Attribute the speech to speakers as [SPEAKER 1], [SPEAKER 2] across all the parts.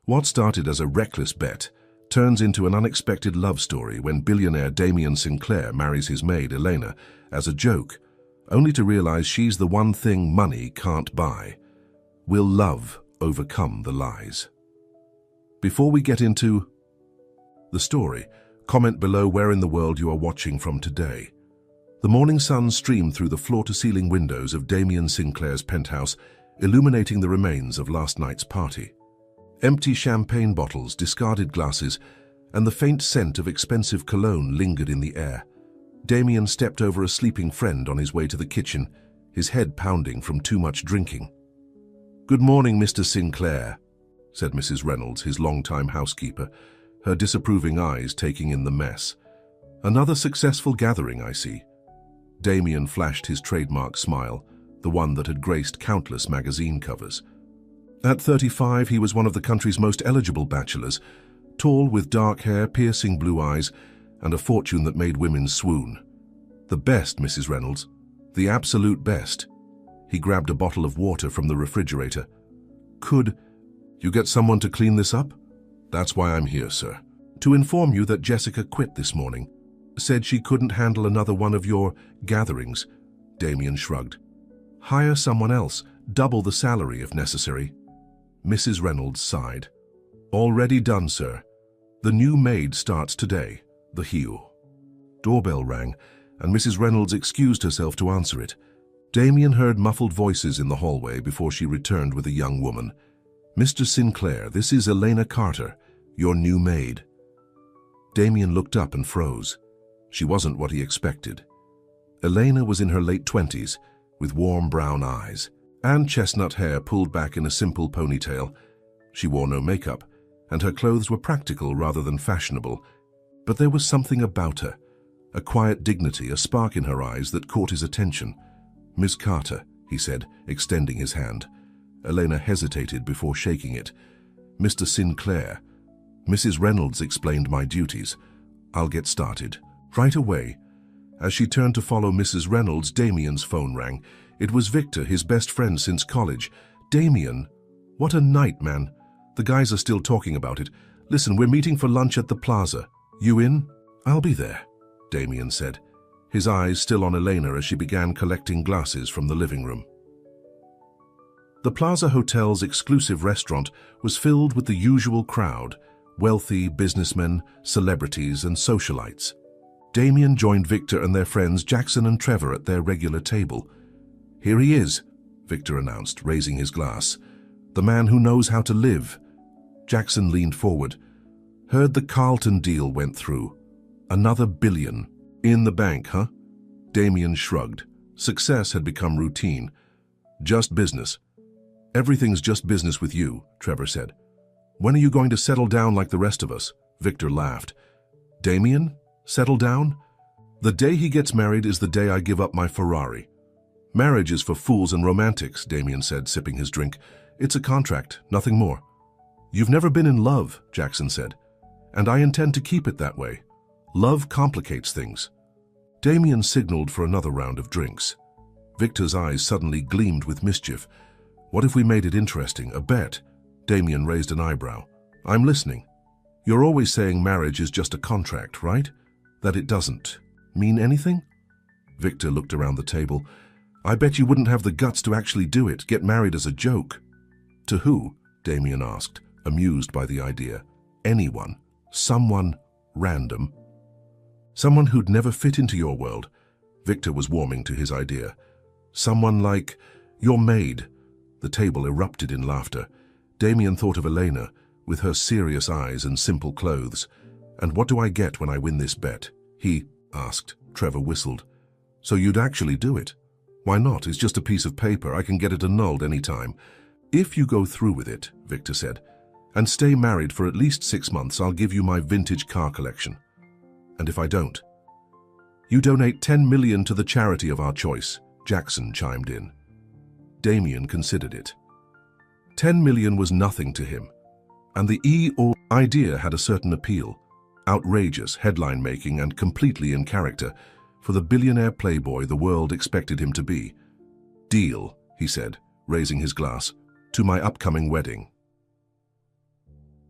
[SPEAKER 1] What started as a reckless bet turns into an unexpected love story when billionaire Damien Sinclair marries his maid, Elena, as a joke, only to realize she's the one thing money can't buy. Will love overcome the lies? Before we get into the story, comment below where in the world you are watching from today. The morning sun streamed through the floor-to-ceiling windows of Damien Sinclair's penthouse, illuminating the remains of last night's party. Empty champagne bottles, discarded glasses, and the faint scent of expensive cologne lingered in the air. Damien stepped over a sleeping friend on his way to the kitchen, his head pounding from too much drinking. "Good morning, Mr. Sinclair," said Mrs. Reynolds, his longtime housekeeper, her disapproving eyes taking in the mess. "Another successful gathering, I see." Damien flashed his trademark smile, the one that had graced countless magazine covers. At 35, he was one of the country's most eligible bachelors, tall with dark hair, piercing blue eyes, and a fortune that made women swoon. "The best, Mrs. Reynolds. The absolute best." He grabbed a bottle of water from the refrigerator. "Could you get someone to clean this up?" "That's why I'm here, sir. To inform you that Jessica quit this morning. Said she couldn't handle another one of your gatherings." Damien shrugged. "Hire someone else, double the salary if necessary." Mrs. Reynolds sighed. "Already done, sir. The new maid starts today, the Hugh." Doorbell rang, and Mrs. Reynolds excused herself to answer it. Damien heard muffled voices in the hallway before she returned with a young woman. "Mr. Sinclair, this is Elena Carter, your new maid." Damien looked up and froze. She wasn't what he expected. Elena was in her late 20s, with warm brown eyes and chestnut hair pulled back in a simple ponytail. She wore no makeup, and her clothes were practical rather than fashionable. But there was something about her, a quiet dignity, a spark in her eyes that caught his attention. "Miss Carter," he said, extending his hand. Elena hesitated before shaking it. "Mr. Sinclair." "Mrs. Reynolds explained my duties. I'll get started right away." As she turned to follow Mrs. Reynolds, Damien's phone rang. It was Victor, his best friend since college. "Damien, what a night, man. The guys are still talking about it. Listen, we're meeting for lunch at the plaza. You in?" "I'll be there," Damien said, his eyes still on Elena as she began collecting glasses from the living room. The Plaza Hotel's exclusive restaurant was filled with the usual crowd, wealthy businessmen, celebrities, and socialites. Damien joined Victor and their friends Jackson and Trevor at their regular table. "Here he is," Victor announced, raising his glass. "The man who knows how to live." Jackson leaned forward. "Heard the Carlton deal went through. Another $1 billion. In the bank, huh?" Damien shrugged. Success had become routine. "Just business." "Everything's just business with you," Trevor said. "When are you going to settle down like the rest of us?" Victor laughed. "Damien? Settle down? The day he gets married is the day I give up my Ferrari." "Marriage is for fools and romantics," Damien said, sipping his drink. "It's a contract, nothing more." "You've never been in love," Jackson said. "And I intend to keep it that way. Love complicates things." Damien signaled for another round of drinks. Victor's eyes suddenly gleamed with mischief. "What if we made it interesting? A bet?" Damien raised an eyebrow. "I'm listening. You're always saying marriage is just a contract, right? That it doesn't mean anything?" Victor looked around the table. "I bet you wouldn't have the guts to actually do it, get married as a joke." "To who?" Damien asked, amused by the idea. "Anyone. Someone random. Someone who'd never fit into your world." Victor was warming to his idea. "Someone like your maid." The table erupted in laughter. Damien thought of Elena, with her serious eyes and simple clothes. "And what do I get when I win this bet?" he asked. Trevor whistled. "So you'd actually do it?" "Why not? It's just a piece of paper. I can get it annulled any time." "If you go through with it," Victor said, "and stay married for at least 6 months, I'll give you my vintage car collection." "And if I don't?" "You donate $10 million to the charity of our choice," Jackson chimed in. Damien considered it. $10 million was nothing to him, and the idea had a certain appeal. Outrageous, headline-making, and completely in character for the billionaire playboy the world expected him to be. "Deal," he said, raising his glass, "to my upcoming wedding."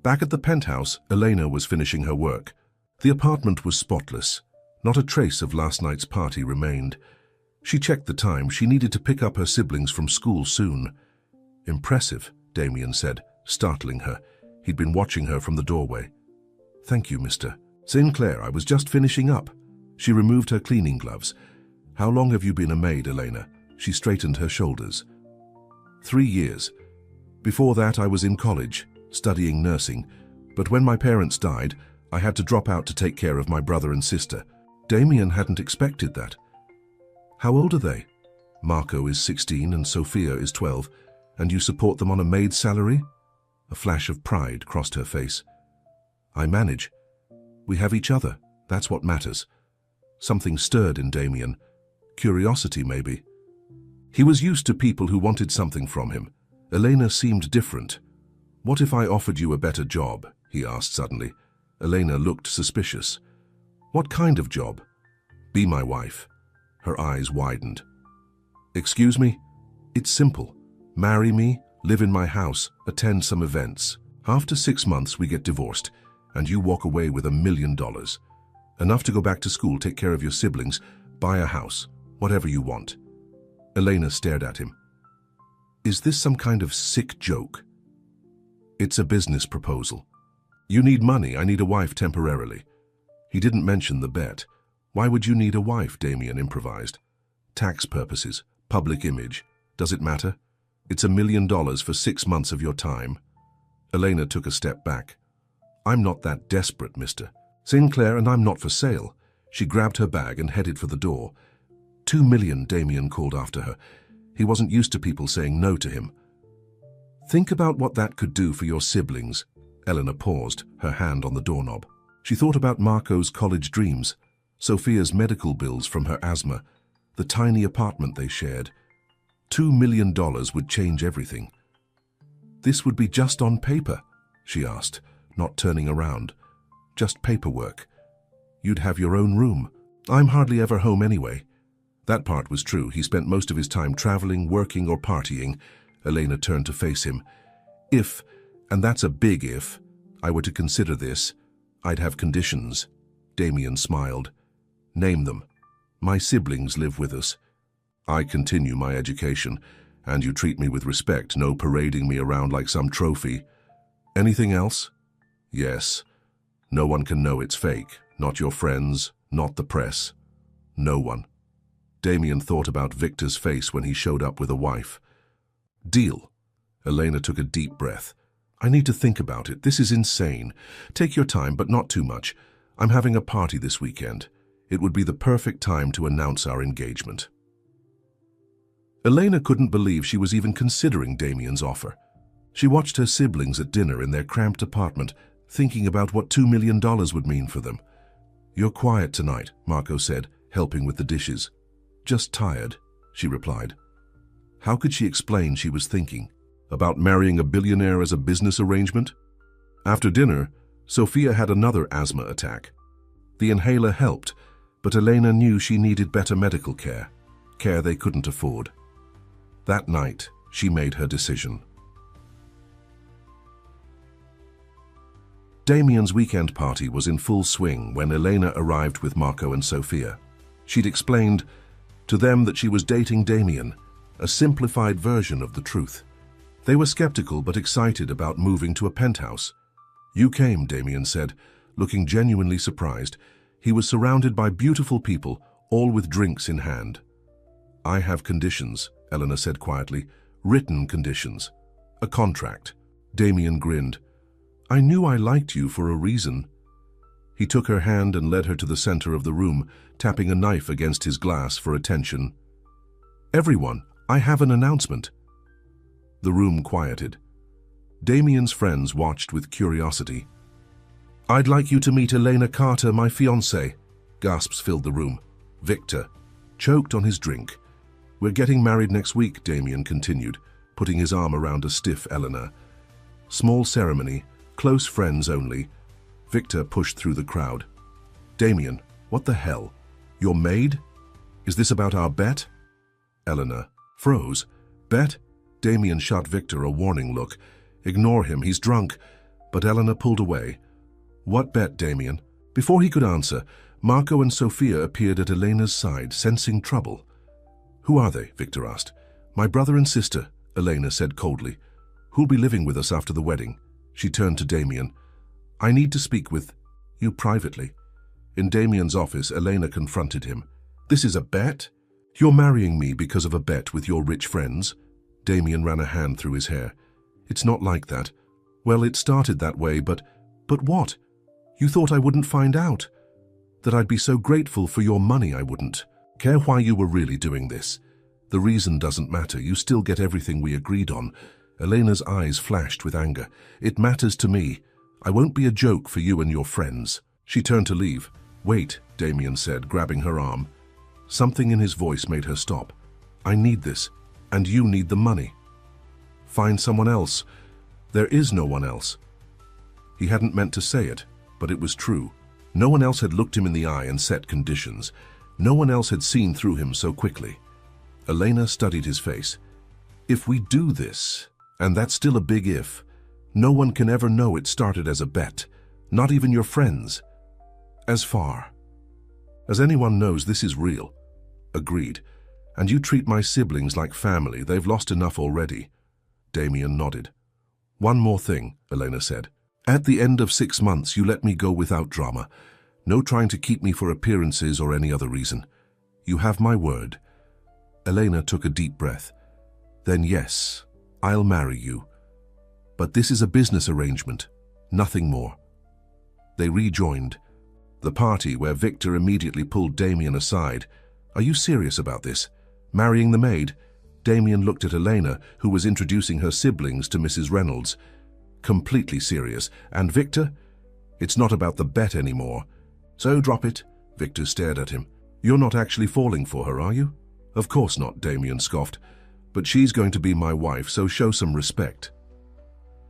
[SPEAKER 1] Back at the penthouse, Elena was finishing her work. The apartment was spotless. Not a trace of last night's party remained. She checked the time. She needed to pick up her siblings from school soon. "Impressive," Damien said, startling her. He'd been watching her from the doorway. "Thank you, Mr. Sinclair. I was just finishing up." She removed her cleaning gloves. "How long have you been a maid, Elena?" She straightened her shoulders. 3 years. Before that, I was in college, studying nursing. But when my parents died, I had to drop out to take care of my brother and sister. Damien hadn't expected that. "How old are they?" "Marco is 16 and Sophia is 12. And you support them on a maid's salary?" A flash of pride crossed her face. "I manage. We have each other. That's what matters." Something stirred in Damien. Curiosity, maybe. He was used to people who wanted something from him. Elena seemed different. "What if I offered you a better job?" he asked suddenly. Elena looked suspicious. "What kind of job?" "Be my wife." Her eyes widened. "Excuse me?" "It's simple. Marry me, live in my house, attend some events. After 6 months we get divorced, and you walk away with $1 million. Enough to go back to school, take care of your siblings, buy a house, whatever you want." Elena stared at him. "Is this some kind of sick joke?" "It's a business proposal. You need money, I need a wife temporarily." He didn't mention the bet. "Why would you need a wife?" Damien improvised. "Tax purposes, public image. Does it matter? It's $1 million for 6 months of your time." Elena took a step back. "I'm not that desperate, Mr. Sinclair, and I'm not for sale." She grabbed her bag and headed for the door. $2 million, Damien called after her. He wasn't used to people saying no to him. "Think about what that could do for your siblings." Elena paused, her hand on the doorknob. She thought about Marco's college dreams, Sophia's medical bills from her asthma, the tiny apartment they shared. $2 million would change everything. "This would be just on paper?" she asked, not turning around. "Just paperwork. You'd have your own room. I'm hardly ever home anyway." That part was true. He spent most of his time traveling, working, or partying. Elena turned to face him. "If, and that's a big if, I were to consider this, I'd have conditions." Damien smiled. "Name them." "My siblings live with us. I continue my education, and you treat me with respect, no parading me around like some trophy." "Anything else?" "Yes. No one can know it's fake. Not your friends, not the press. No one." Damien thought about Victor's face when he showed up with a wife. "Deal." Elena took a deep breath. "I need to think about it. This is insane. Take your time, but not too much. I'm having a party this weekend. It would be the perfect time to announce our engagement." Elena couldn't believe she was even considering Damien's offer. She watched her siblings at dinner in their cramped apartment, thinking about what $2 million would mean for them. "You're quiet tonight," Marco said, helping with the dishes. "Just tired," she replied. How could she explain she was thinking? About marrying a billionaire as a business arrangement? After dinner, Sophia had another asthma attack. The inhaler helped, but Elena knew she needed better medical care they couldn't afford. That night, she made her decision. Damien's weekend party was in full swing when Elena arrived with Marco and Sophia. She'd explained to them that she was dating Damien, a simplified version of the truth. They were skeptical but excited about moving to a penthouse. "You came," Damien said, looking genuinely surprised. He was surrounded by beautiful people, all with drinks in hand. "I have conditions," Elena said quietly. "Written conditions. A contract." Damien grinned. "I knew I liked you for a reason." He took her hand and led her to the center of the room, tapping a knife against his glass for attention. "Everyone, I have an announcement." The room quieted. Damien's friends watched with curiosity. "I'd like you to meet Elena Carter, my fiancée." Gasps filled the room. Victor choked on his drink. "We're getting married next week," Damien continued, putting his arm around a stiff Elena. "Small ceremony, close friends only." Victor pushed through the crowd. "Damien, what the hell? Your maid? Is this about our bet?" Elena froze. "Bet?" Damien shot Victor a warning look. "Ignore him, he's drunk." but Elena pulled away. "What bet, Damien?" Before he could answer, Marco and Sophia appeared at Elena's side, sensing trouble. "Who are they?" Victor asked. "My brother and sister," Elena said coldly. "Who'll be living with us after the wedding?" She turned to Damien. "I need to speak with you privately." In Damien's office, Elena confronted him. "This is a bet? You're marrying me because of a bet with your rich friends?" Damien ran a hand through his hair. "It's not like that." "Well, it started that way, but what? You thought I wouldn't find out? That I'd be so grateful for your money I wouldn't care why you were really doing this. The reason doesn't matter. You still get everything we agreed on." Elena's eyes flashed with anger. "It matters to me. I won't be a joke for you and your friends." She turned to leave. "Wait," Damien said, grabbing her arm. Something in his voice made her stop. "I need this, and you need the money. Find someone else." "There is no one else." He hadn't meant to say it, but it was true. No one else had looked him in the eye and set conditions. No one else had seen through him so quickly. Elena studied his face. "If we do this, and that's still a big if, no one can ever know it started as a bet, not even your friends. As far as anyone knows, this is real." "Agreed. And you treat my siblings like family. They've lost enough already." Damien nodded. "One more thing," Elena said. "At the end of 6 months, you let me go without drama. No trying to keep me for appearances or any other reason. You have my word." Elena took a deep breath. "Then yes, I'll marry you. But this is a business arrangement, nothing more." They rejoined the party, where Victor immediately pulled Damien aside. "Are you serious about this? Marrying the maid?" Damien looked at Elena, who was introducing her siblings to Mrs. Reynolds. "Completely serious. And Victor? It's not about the bet anymore." "So drop it." Victor stared at him. "You're not actually falling for her, are you?" "Of course not," Damien scoffed. "But she's going to be my wife, so show some respect."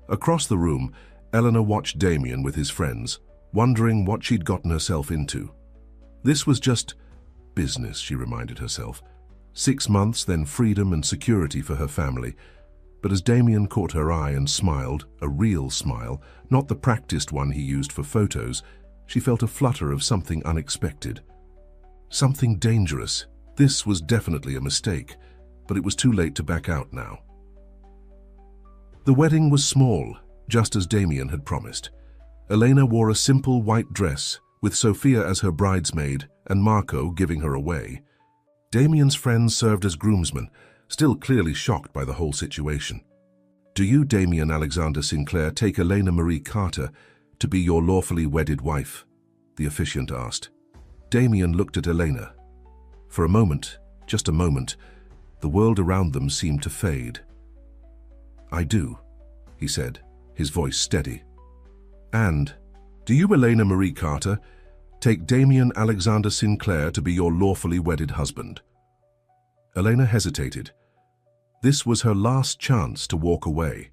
[SPEAKER 1] Across the room, Eleanor watched Damien with his friends, wondering what she'd gotten herself into. This was just business, she reminded herself. 6 months, then freedom and security for her family. But as Damien caught her eye and smiled, a real smile, not the practiced one he used for photos, she felt a flutter of something unexpected. Something dangerous. This was definitely a mistake, but it was too late to back out now. The wedding was small, just as Damien had promised. Elena wore a simple white dress, with Sophia as her bridesmaid and Marco giving her away. Damien's friends served as groomsmen, still clearly shocked by the whole situation. "Do you, Damien Alexander Sinclair, take Elena Marie Carter to be your lawfully wedded wife?" the officiant asked. Damien looked at Elena. For a moment, just a moment, the world around them seemed to fade. "I do," he said, his voice steady. "And, do you, Elena Marie Carter, take Damien Alexander Sinclair to be your lawfully wedded husband?" Elena hesitated. This was her last chance to walk away.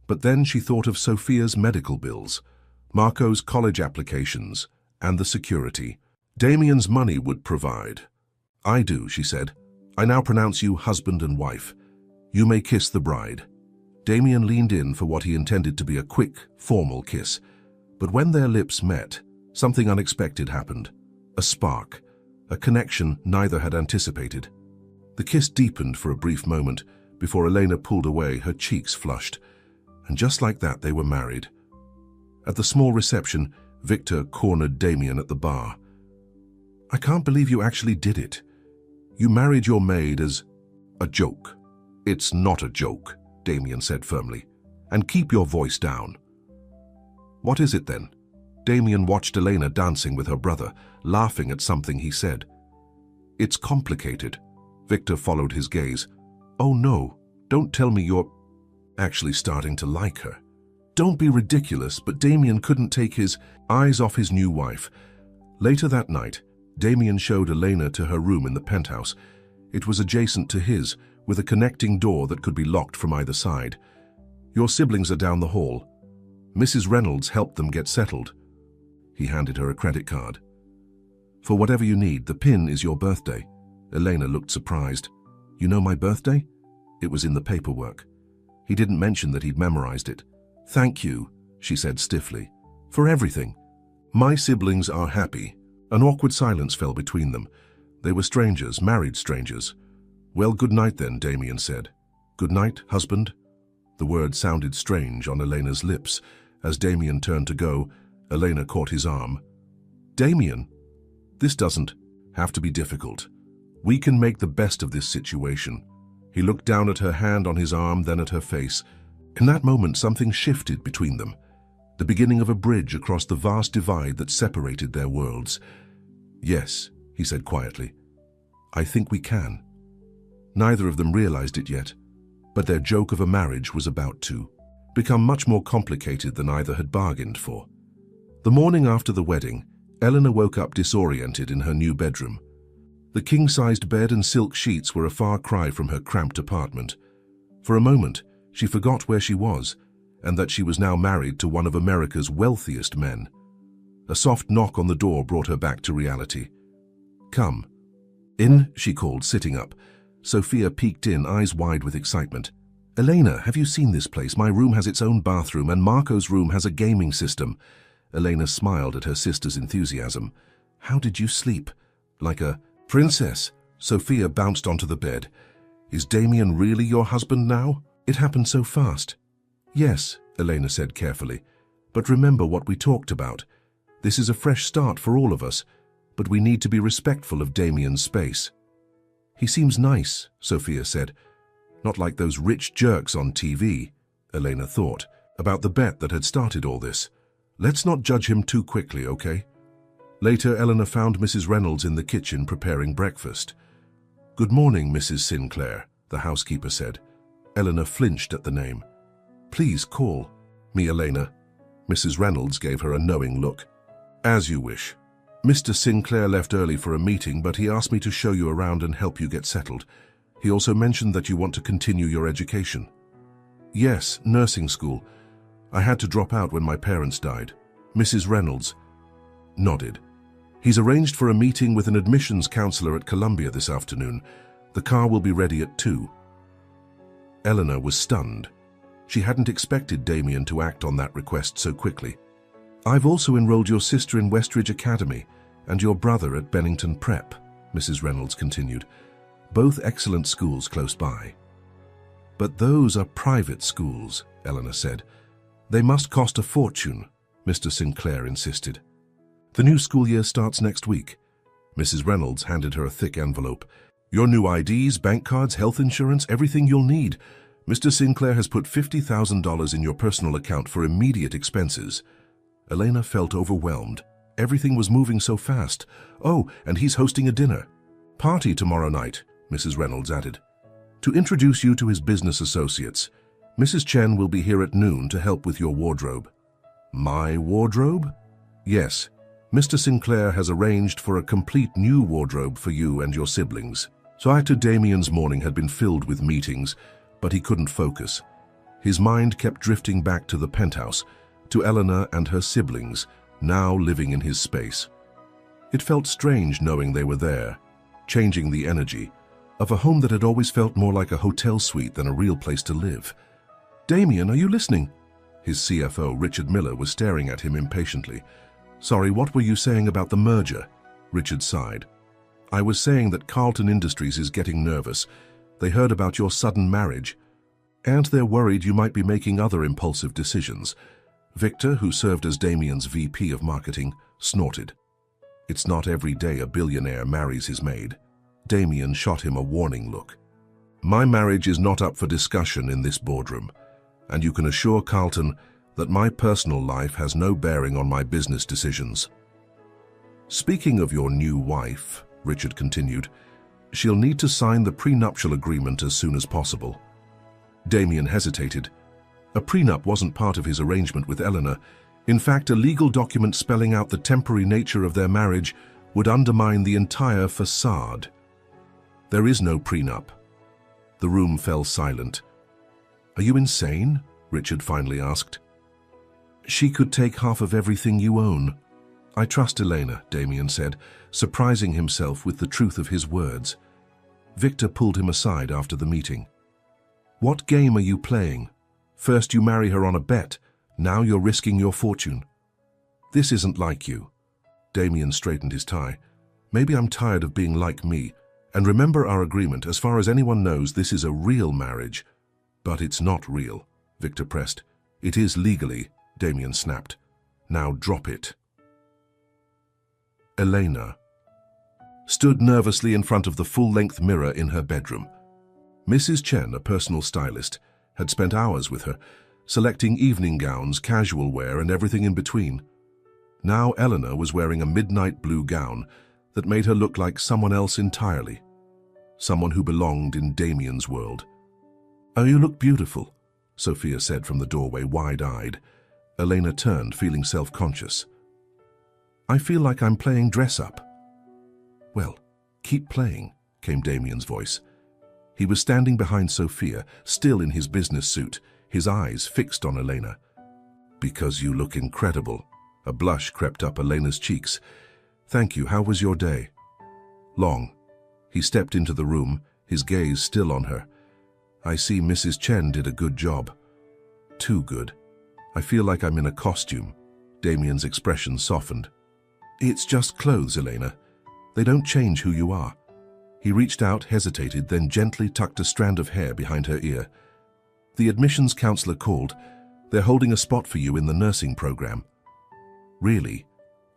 [SPEAKER 1] But then she thought of Sophia's medical bills, Marco's college applications, and the security Damien's money would provide. "I do," she said. "I now pronounce you husband and wife. You may kiss the bride." Damien leaned in for what he intended to be a quick, formal kiss. But when their lips met, something unexpected happened. A spark, a connection neither had anticipated. The kiss deepened for a brief moment before Elena pulled away, her cheeks flushed. And just like that, they were married. At the small reception, Victor cornered Damien at the bar. "I can't believe you actually did it. You married your maid as a joke." "It's not a joke," Damien said firmly. "And keep your voice down." "What is it then?" Damien watched Elena dancing with her brother, laughing at something he said. "It's complicated." Victor followed his gaze. "Oh no, don't tell me you're actually starting to like her." "Don't be ridiculous," but Damien couldn't take his eyes off his new wife. Later that night, Damien showed Elena to her room in the penthouse. It was adjacent to his, with a connecting door that could be locked from either side. "Your siblings are down the hall. Mrs. Reynolds helped them get settled." He handed her a credit card. "For whatever you need, the pin is your birthday." Elena looked surprised. "You know my birthday?" It was in the paperwork. He didn't mention that he'd memorized it. "Thank you," she said stiffly. For everything. My siblings are happy. An awkward silence fell between them. They were strangers, married strangers. Well, good night then, Damien said. Good night, husband. The word sounded strange on Elena's lips. As Damien turned to go, Elena caught his arm. Damien, this doesn't have to be difficult. We can make the best of this situation. He looked down at her hand on his arm, then at her face. In that moment, something shifted between them. The beginning of a bridge across the vast divide that separated their worlds. Yes, he said quietly. I think we can. Neither of them realized it yet, but their joke of a marriage was about to become much more complicated than either had bargained for. The morning after the wedding, Elena woke up disoriented in her new bedroom. The king-sized bed and silk sheets were a far cry from her cramped apartment. For a moment, she forgot where she was, and that she was now married to one of America's wealthiest men. A soft knock on the door brought her back to reality. Come. In, she called, sitting up. Sophia peeked in, eyes wide with excitement. Elena, have you seen this place? My room has its own bathroom, and Marco's room has a gaming system. Elena smiled at her sister's enthusiasm. How did you sleep? Like a princess. Sophia bounced onto the bed. Is Damien really your husband now? It happened so fast. Yes, Elena said carefully. But remember what we talked about. This is a fresh start for all of us, but we need to be respectful of Damien's space. He seems nice, Sophia said. Not like those rich jerks on TV, Elena thought, about the bet that had started all this. Let's not judge him too quickly, okay? Later, Eleanor found Mrs. Reynolds in the kitchen preparing breakfast. Good morning, Mrs. Sinclair, the housekeeper said. Eleanor flinched at the name. Please call me Elena. Mrs. Reynolds gave her a knowing look. As you wish. Mr. Sinclair left early for a meeting, but he asked me to show you around and help you get settled. He also mentioned that you want to continue your education. Yes, nursing school. I had to drop out when my parents died. Mrs. Reynolds nodded. He's arranged for a meeting with an admissions counselor at Columbia this afternoon. The car will be ready at 2. Eleanor was stunned. She hadn't expected Damien to act on that request so quickly. I've also enrolled your sister in Westridge Academy and your brother at Bennington Prep, Mrs. Reynolds continued. Both excellent schools close by. But those are private schools, Eleanor said. They must cost a fortune, Mr. Sinclair insisted. The new school year starts next week. Mrs. Reynolds handed her a thick envelope. Your new IDs, bank cards, health insurance, everything you'll need. Mr. Sinclair has put $50,000 in your personal account for immediate expenses. Elena felt overwhelmed. Everything was moving so fast. Oh, and he's hosting a dinner. Party tomorrow night, Mrs. Reynolds added. To introduce you to his business associates. Mrs. Chen will be here at noon to help with your wardrobe. My wardrobe? Yes. Mr. Sinclair has arranged for a complete new wardrobe for you and your siblings. So after Damien's morning had been filled with meetings, but he couldn't focus. His mind kept drifting back to the penthouse, to Eleanor and her siblings, now living in his space. It felt strange knowing they were there, changing the energy of a home that had always felt more like a hotel suite than a real place to live. Damien, are you listening? His CFO, Richard Miller, was staring at him impatiently. Sorry, what were you saying about the merger? Richard sighed. I was saying that Carlton Industries is getting nervous. They heard about your sudden marriage, and they're worried you might be making other impulsive decisions. Victor, who served as Damien's VP of marketing, snorted. It's not every day a billionaire marries his maid. Damien shot him a warning look. My marriage is not up for discussion in this boardroom, and you can assure Carlton that my personal life has no bearing on my business decisions. Speaking of your new wife, Richard continued, she'll need to sign the prenuptial agreement as soon as possible. Damien hesitated. A prenup wasn't part of his arrangement with Eleanor. In fact, a legal document spelling out the temporary nature of their marriage would undermine the entire facade. There is no prenup. The room fell silent. Are you insane? Richard finally asked. She could take half of everything you own. I trust Elena, Damien said, surprising himself with the truth of his words. Victor pulled him aside after the meeting. What game are you playing? First you marry her on a bet, Now you're risking your fortune. This isn't like you. Damien straightened his tie. Maybe I'm tired of being like me. And remember our agreement, as far as anyone knows, this is a real marriage. But it's not real, Victor pressed. It is legally, Damien snapped. Now drop it. Elena stood nervously in front of the full-length mirror in her bedroom. Mrs. Chen, a personal stylist, had spent hours with her, selecting evening gowns, casual wear, and everything in between. Now Eleanor was wearing a midnight blue gown that made her look like someone else entirely, someone who belonged in Damien's world. "Oh, you look beautiful," Sophia said from the doorway, wide-eyed. Elena turned, feeling self-conscious. "I feel like I'm playing dress-up." "Well, keep playing," came Damien's voice. He was standing behind Sophia, still in his business suit, his eyes fixed on Elena. "Because you look incredible." A blush crept up Elena's cheeks. "Thank you. How was your day?" "Long." He stepped into the room, his gaze still on her. "I see Mrs. Chen did a good job." "Too good. I feel like I'm in a costume." Damien's expression softened. "It's just clothes, Elena. They don't change who you are." He reached out, hesitated, then gently tucked a strand of hair behind her ear. "The admissions counselor called. They're holding a spot for you in the nursing program." "Really?"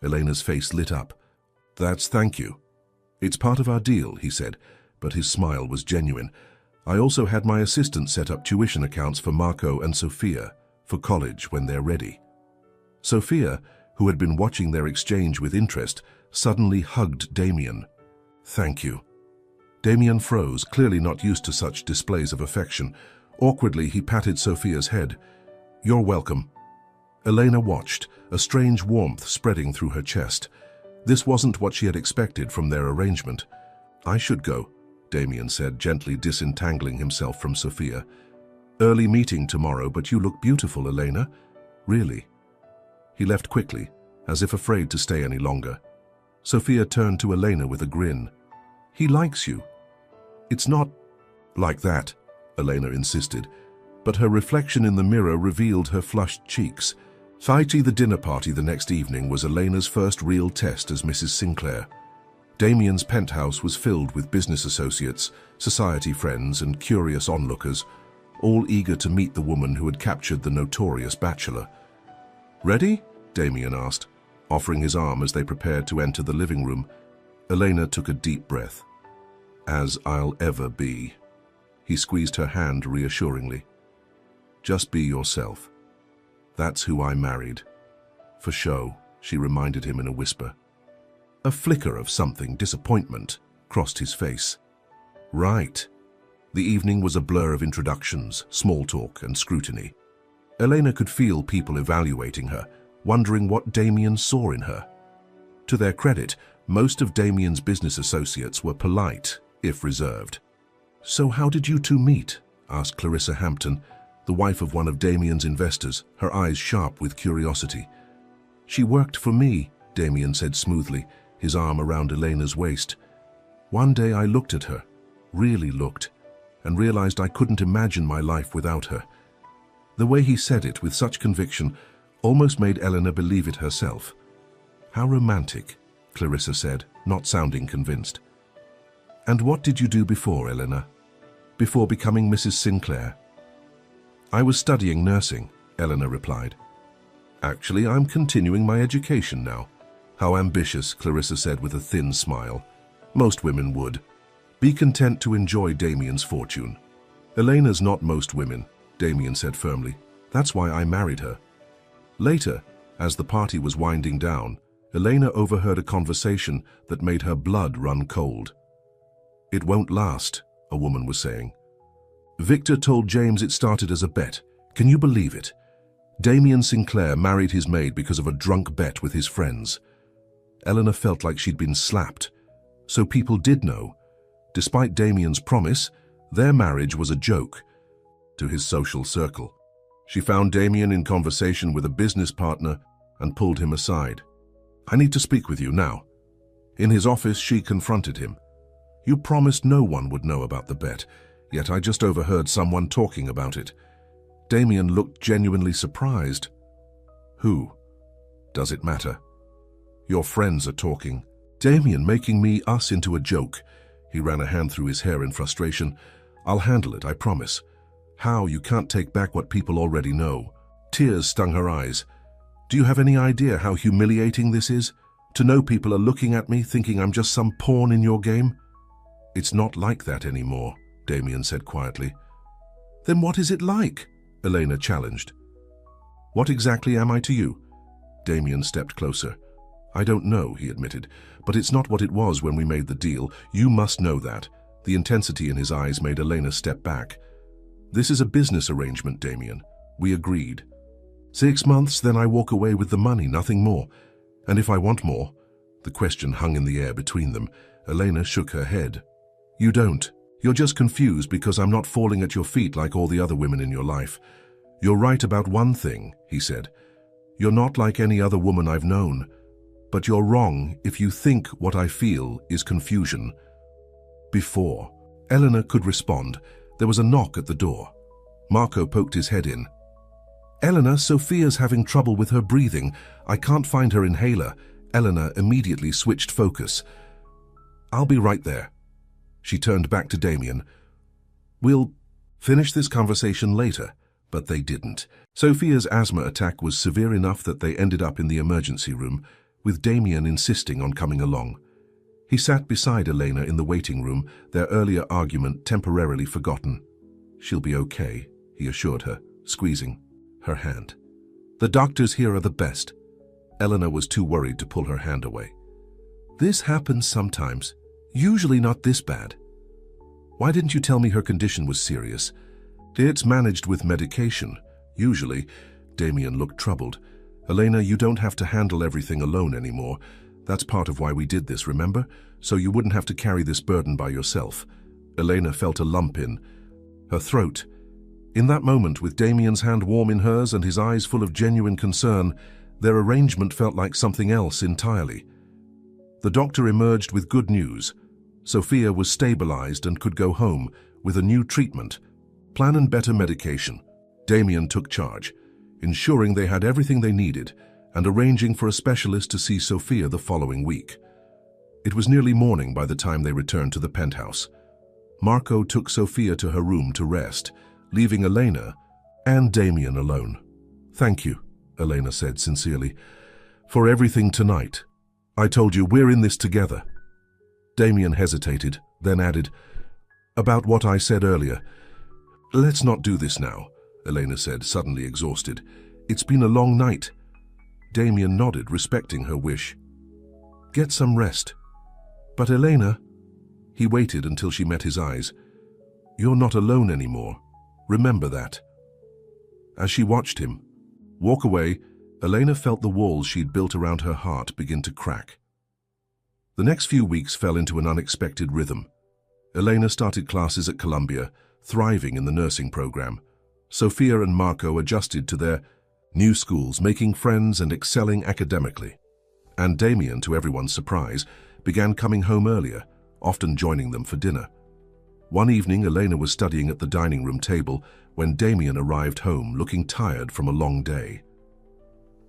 [SPEAKER 1] Elena's face lit up. Thank you. "It's part of our deal," he said, but his smile was genuine. "I also had my assistant set up tuition accounts for Marco and Sophia for college when they're ready." Sophia, who had been watching their exchange with interest, suddenly hugged Damien. "Thank you." Damien froze, clearly not used to such displays of affection. Awkwardly, he patted Sophia's head. "You're welcome." Elena watched, a strange warmth spreading through her chest. This wasn't what she had expected from their arrangement. "I should go," Damien said, gently disentangling himself from Sophia. "Early meeting tomorrow, but you look beautiful, Elena." "Really?" He left quickly, as if afraid to stay any longer. Sophia turned to Elena with a grin. "He likes you." "It's not like that," Elena insisted, but her reflection in the mirror revealed her flushed cheeks. Fighty, the dinner party the next evening, was Elena's first real test as Mrs. Sinclair. Damien's penthouse was filled with business associates, society friends, and curious onlookers, all eager to meet the woman who had captured the notorious bachelor. "Ready?" Damien asked, offering his arm as they prepared to enter the living room. Elena took a deep breath. "As I'll ever be." He squeezed her hand reassuringly. "Just be yourself. That's who I married." "For show," she reminded him in a whisper. A flicker of something, disappointment, crossed his face. "Right." The evening was a blur of introductions, small talk, and scrutiny. Elena could feel people evaluating her, wondering what Damien saw in her. To their credit, most of Damien's business associates were polite, if reserved. "So how did you two meet?" asked Clarissa Hampton, the wife of one of Damien's investors, her eyes sharp with curiosity. "She worked for me," Damien said smoothly, his arm around Elena's waist. "One day I looked at her, really looked, and realized I couldn't imagine my life without her." The way he said it with such conviction almost made Elena believe it herself. "How romantic," Clarissa said, not sounding convinced. "And what did you do before, Elena? Before becoming Mrs. Sinclair?" "I was studying nursing," Elena replied. "Actually, I'm continuing my education now." "How ambitious," Clarissa said with a thin smile. "Most women would. Be content to enjoy Damien's fortune." "Elena's not most women," Damien said firmly. "That's why I married her." Later, as the party was winding down, Elena overheard a conversation that made her blood run cold. "It won't last," a woman was saying. "Victor told James it started as a bet. Can you believe it? Damien Sinclair married his maid because of a drunk bet with his friends." Eleanor felt like she'd been slapped. So people did know. Despite Damien's promise, their marriage was a joke to his social circle. She found Damien in conversation with a business partner and pulled him aside. "I need to speak with you now." In his office, she confronted him. "You promised no one would know about the bet, yet I just overheard someone talking about it." Damien looked genuinely surprised. Who? Does it matter? Your friends are talking. Damien making me, us into a joke. He ran a hand through his hair in frustration. I'll handle it, I promise. How? You can't take back what people already know. Tears stung her eyes. Do you have any idea how humiliating this is? To know people are looking at me, thinking I'm just some pawn in your game? It's not like that anymore, Damien said quietly. Then what is it like? Elena challenged. What exactly am I to you? Damien stepped closer. I don't know, he admitted, but it's not what it was when we made the deal. You must know that. The intensity in his eyes made Elena step back. This is a business arrangement, Damien. We agreed. 6 months, then I walk away with the money, nothing more. And if I want more? The question hung in the air between them. Elena shook her head. You don't. You're just confused because I'm not falling at your feet like all the other women in your life. You're right about one thing, he said. You're not like any other woman I've known. But you're wrong if you think what I feel is confusion. Before Elena could respond, there was a knock at the door. Marco poked his head in. Elena, Sophia's having trouble with her breathing. I can't find her inhaler. Elena immediately switched focus. I'll be right there. She turned back to Damien. We'll finish this conversation later. But they didn't. Sophia's asthma attack was severe enough that they ended up in the emergency room, with Damien insisting on coming along. He sat beside Elena in the waiting room, their earlier argument temporarily forgotten. She'll be okay, he assured her, squeezing her hand. The doctors here are the best. Elena was too worried to pull her hand away. This happens sometimes, usually not this bad. Why didn't you tell me her condition was serious? It's managed with medication, usually. Damien looked troubled. Elena, you don't have to handle everything alone anymore. That's part of why we did this, remember? So you wouldn't have to carry this burden by yourself. Elena felt a lump in her throat. In that moment, with Damien's hand warm in hers and his eyes full of genuine concern, their arrangement felt like something else entirely. The doctor emerged with good news. Sophia was stabilized and could go home with a new treatment, plan and better medication. Damien took charge, ensuring they had everything they needed and arranging for a specialist to see Sophia the following week. It was nearly morning by the time they returned to the penthouse. Marco took Sophia to her room to rest, leaving Elena and Damien alone. Thank you, Elena said sincerely, for everything tonight. I told you we're in this together. Damien hesitated, then added, about what I said earlier. Let's not do this now, Elena said, suddenly exhausted. It's been a long night. Damien nodded, respecting her wish. Get some rest. But Elena... He waited until she met his eyes. You're not alone anymore. Remember that. As she watched him walk away, Elena felt the walls she'd built around her heart begin to crack. The next few weeks fell into an unexpected rhythm. Elena started classes at Columbia, thriving in the nursing program. Sophia and Marco adjusted to their new schools, making friends and excelling academically. And Damien, to everyone's surprise, began coming home earlier, often joining them for dinner. One evening, Elena was studying at the dining room table when Damien arrived home, looking tired from a long day.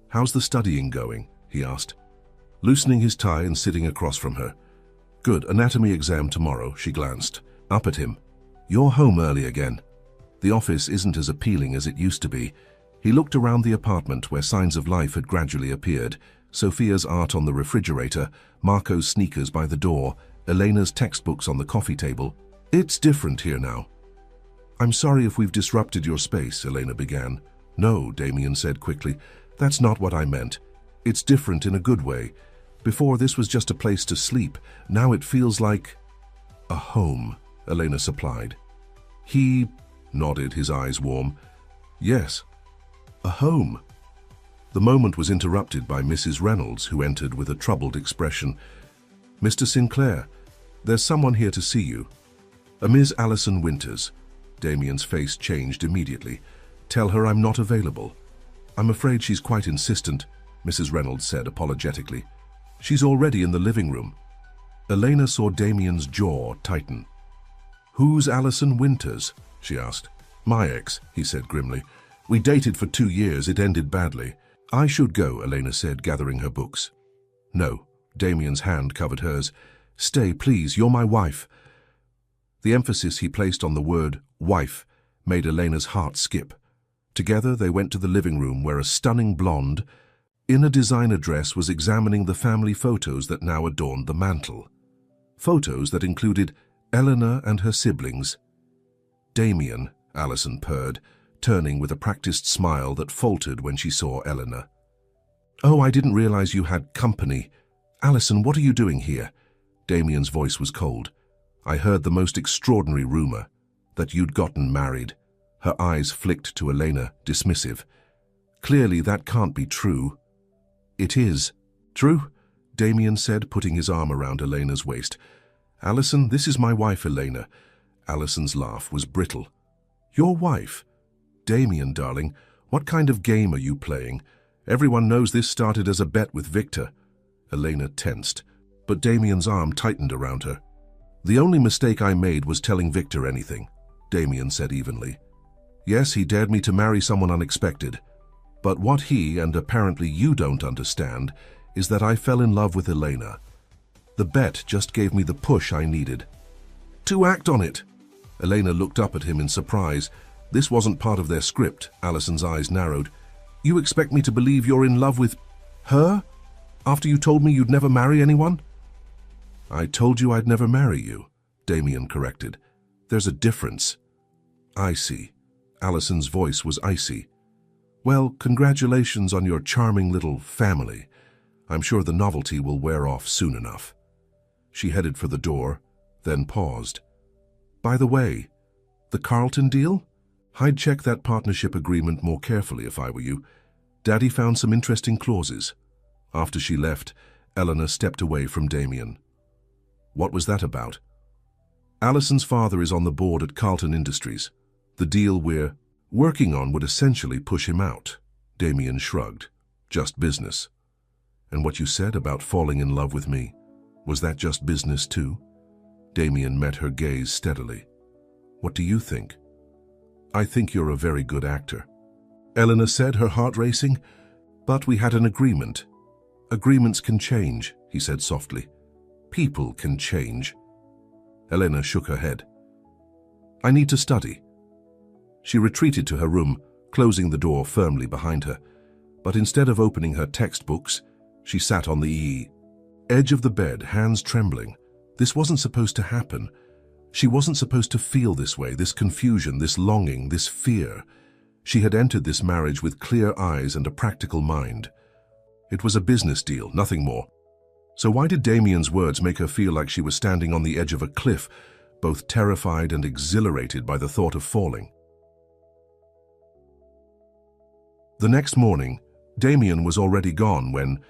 [SPEAKER 1] How's the studying going? He asked, loosening his tie and sitting across from her. Good, anatomy exam tomorrow, she glanced up at him. You're home early again. The office isn't as appealing as it used to be. He looked around the apartment where signs of life had gradually appeared. Sophia's art on the refrigerator, Marco's sneakers by the door, Elena's textbooks on the coffee table. It's different here now. I'm sorry if we've disrupted your space, Elena began. No, Damien said quickly. That's not what I meant. It's different in a good way. Before, this was just a place to sleep. Now it feels like a home, Elena supplied. He nodded, his eyes warm. Yes, a home. The moment was interrupted by Mrs. Reynolds, who entered with a troubled expression. Mr. Sinclair, there's someone here to see you. A Miss Allison Winters. Damien's face changed immediately. Tell her I'm not available. I'm afraid she's quite insistent, Mrs. Reynolds said apologetically. She's already in the living room. Elena saw Damien's jaw tighten. Who's Allison Winters? She asked. My ex, he said grimly. We dated for 2 years. It ended badly. I should go, Elena said, gathering her books. No, Damien's hand covered hers. Stay, please, you're my wife. The emphasis he placed on the word wife made Elena's heart skip. Together they went to the living room where a stunning blonde, in a designer dress, was examining the family photos that now adorned the mantel. Photos that included Eleanor and her siblings. Damien, Allison purred, turning with a practiced smile that faltered when she saw Eleanor. Oh, I didn't realize you had company. Allison, what are you doing here? Damien's voice was cold. I heard the most extraordinary rumor, that you'd gotten married. Her eyes flicked to Elena, dismissive. Clearly that can't be true. It is. True? Damien said, putting his arm around Elena's waist. Allison, this is my wife, Elena. Allison's laugh was brittle. Your wife? Damien, darling, what kind of game are you playing? Everyone knows this started as a bet with Victor. Elena tensed, but Damien's arm tightened around her. The only mistake I made was telling Victor anything, Damien said evenly. Yes, he dared me to marry someone unexpected. But what he, and apparently you, don't understand is that I fell in love with Elena. The bet just gave me the push I needed. To act on it! Elena looked up at him in surprise. This wasn't part of their script. Allison's eyes narrowed. You expect me to believe you're in love with her? After you told me you'd never marry anyone? I told you I'd never marry you, Damien corrected. There's a difference. I see. Allison's voice was icy. Well, congratulations on your charming little family. I'm sure the novelty will wear off soon enough. She headed for the door, then paused. By the way, the Carlton deal? I'd check that partnership agreement more carefully if I were you. Daddy found some interesting clauses. After she left, Eleanor stepped away from Damien. What was that about? Allison's father is on the board at Carlton Industries. The deal we're working on would essentially push him out. Damien shrugged. Just business. And what you said about falling in love with me, was that just business too? Damien met her gaze steadily. What do you think? I think you're a very good actor. Eleanor said, her heart racing. But we had an agreement. Agreements can change, he said softly. People can change. Elena shook her head. I need to study. She retreated to her room, closing the door firmly behind her. But instead of opening her textbooks, she sat on the edge of the bed, hands trembling. This wasn't supposed to happen. She wasn't supposed to feel this way, this confusion, this longing, this fear. She had entered this marriage with clear eyes and a practical mind. It was a business deal, nothing more. So why did Damien's words make her feel like she was standing on the edge of a cliff, both terrified and exhilarated by the thought of falling? The next morning, Damien was already gone when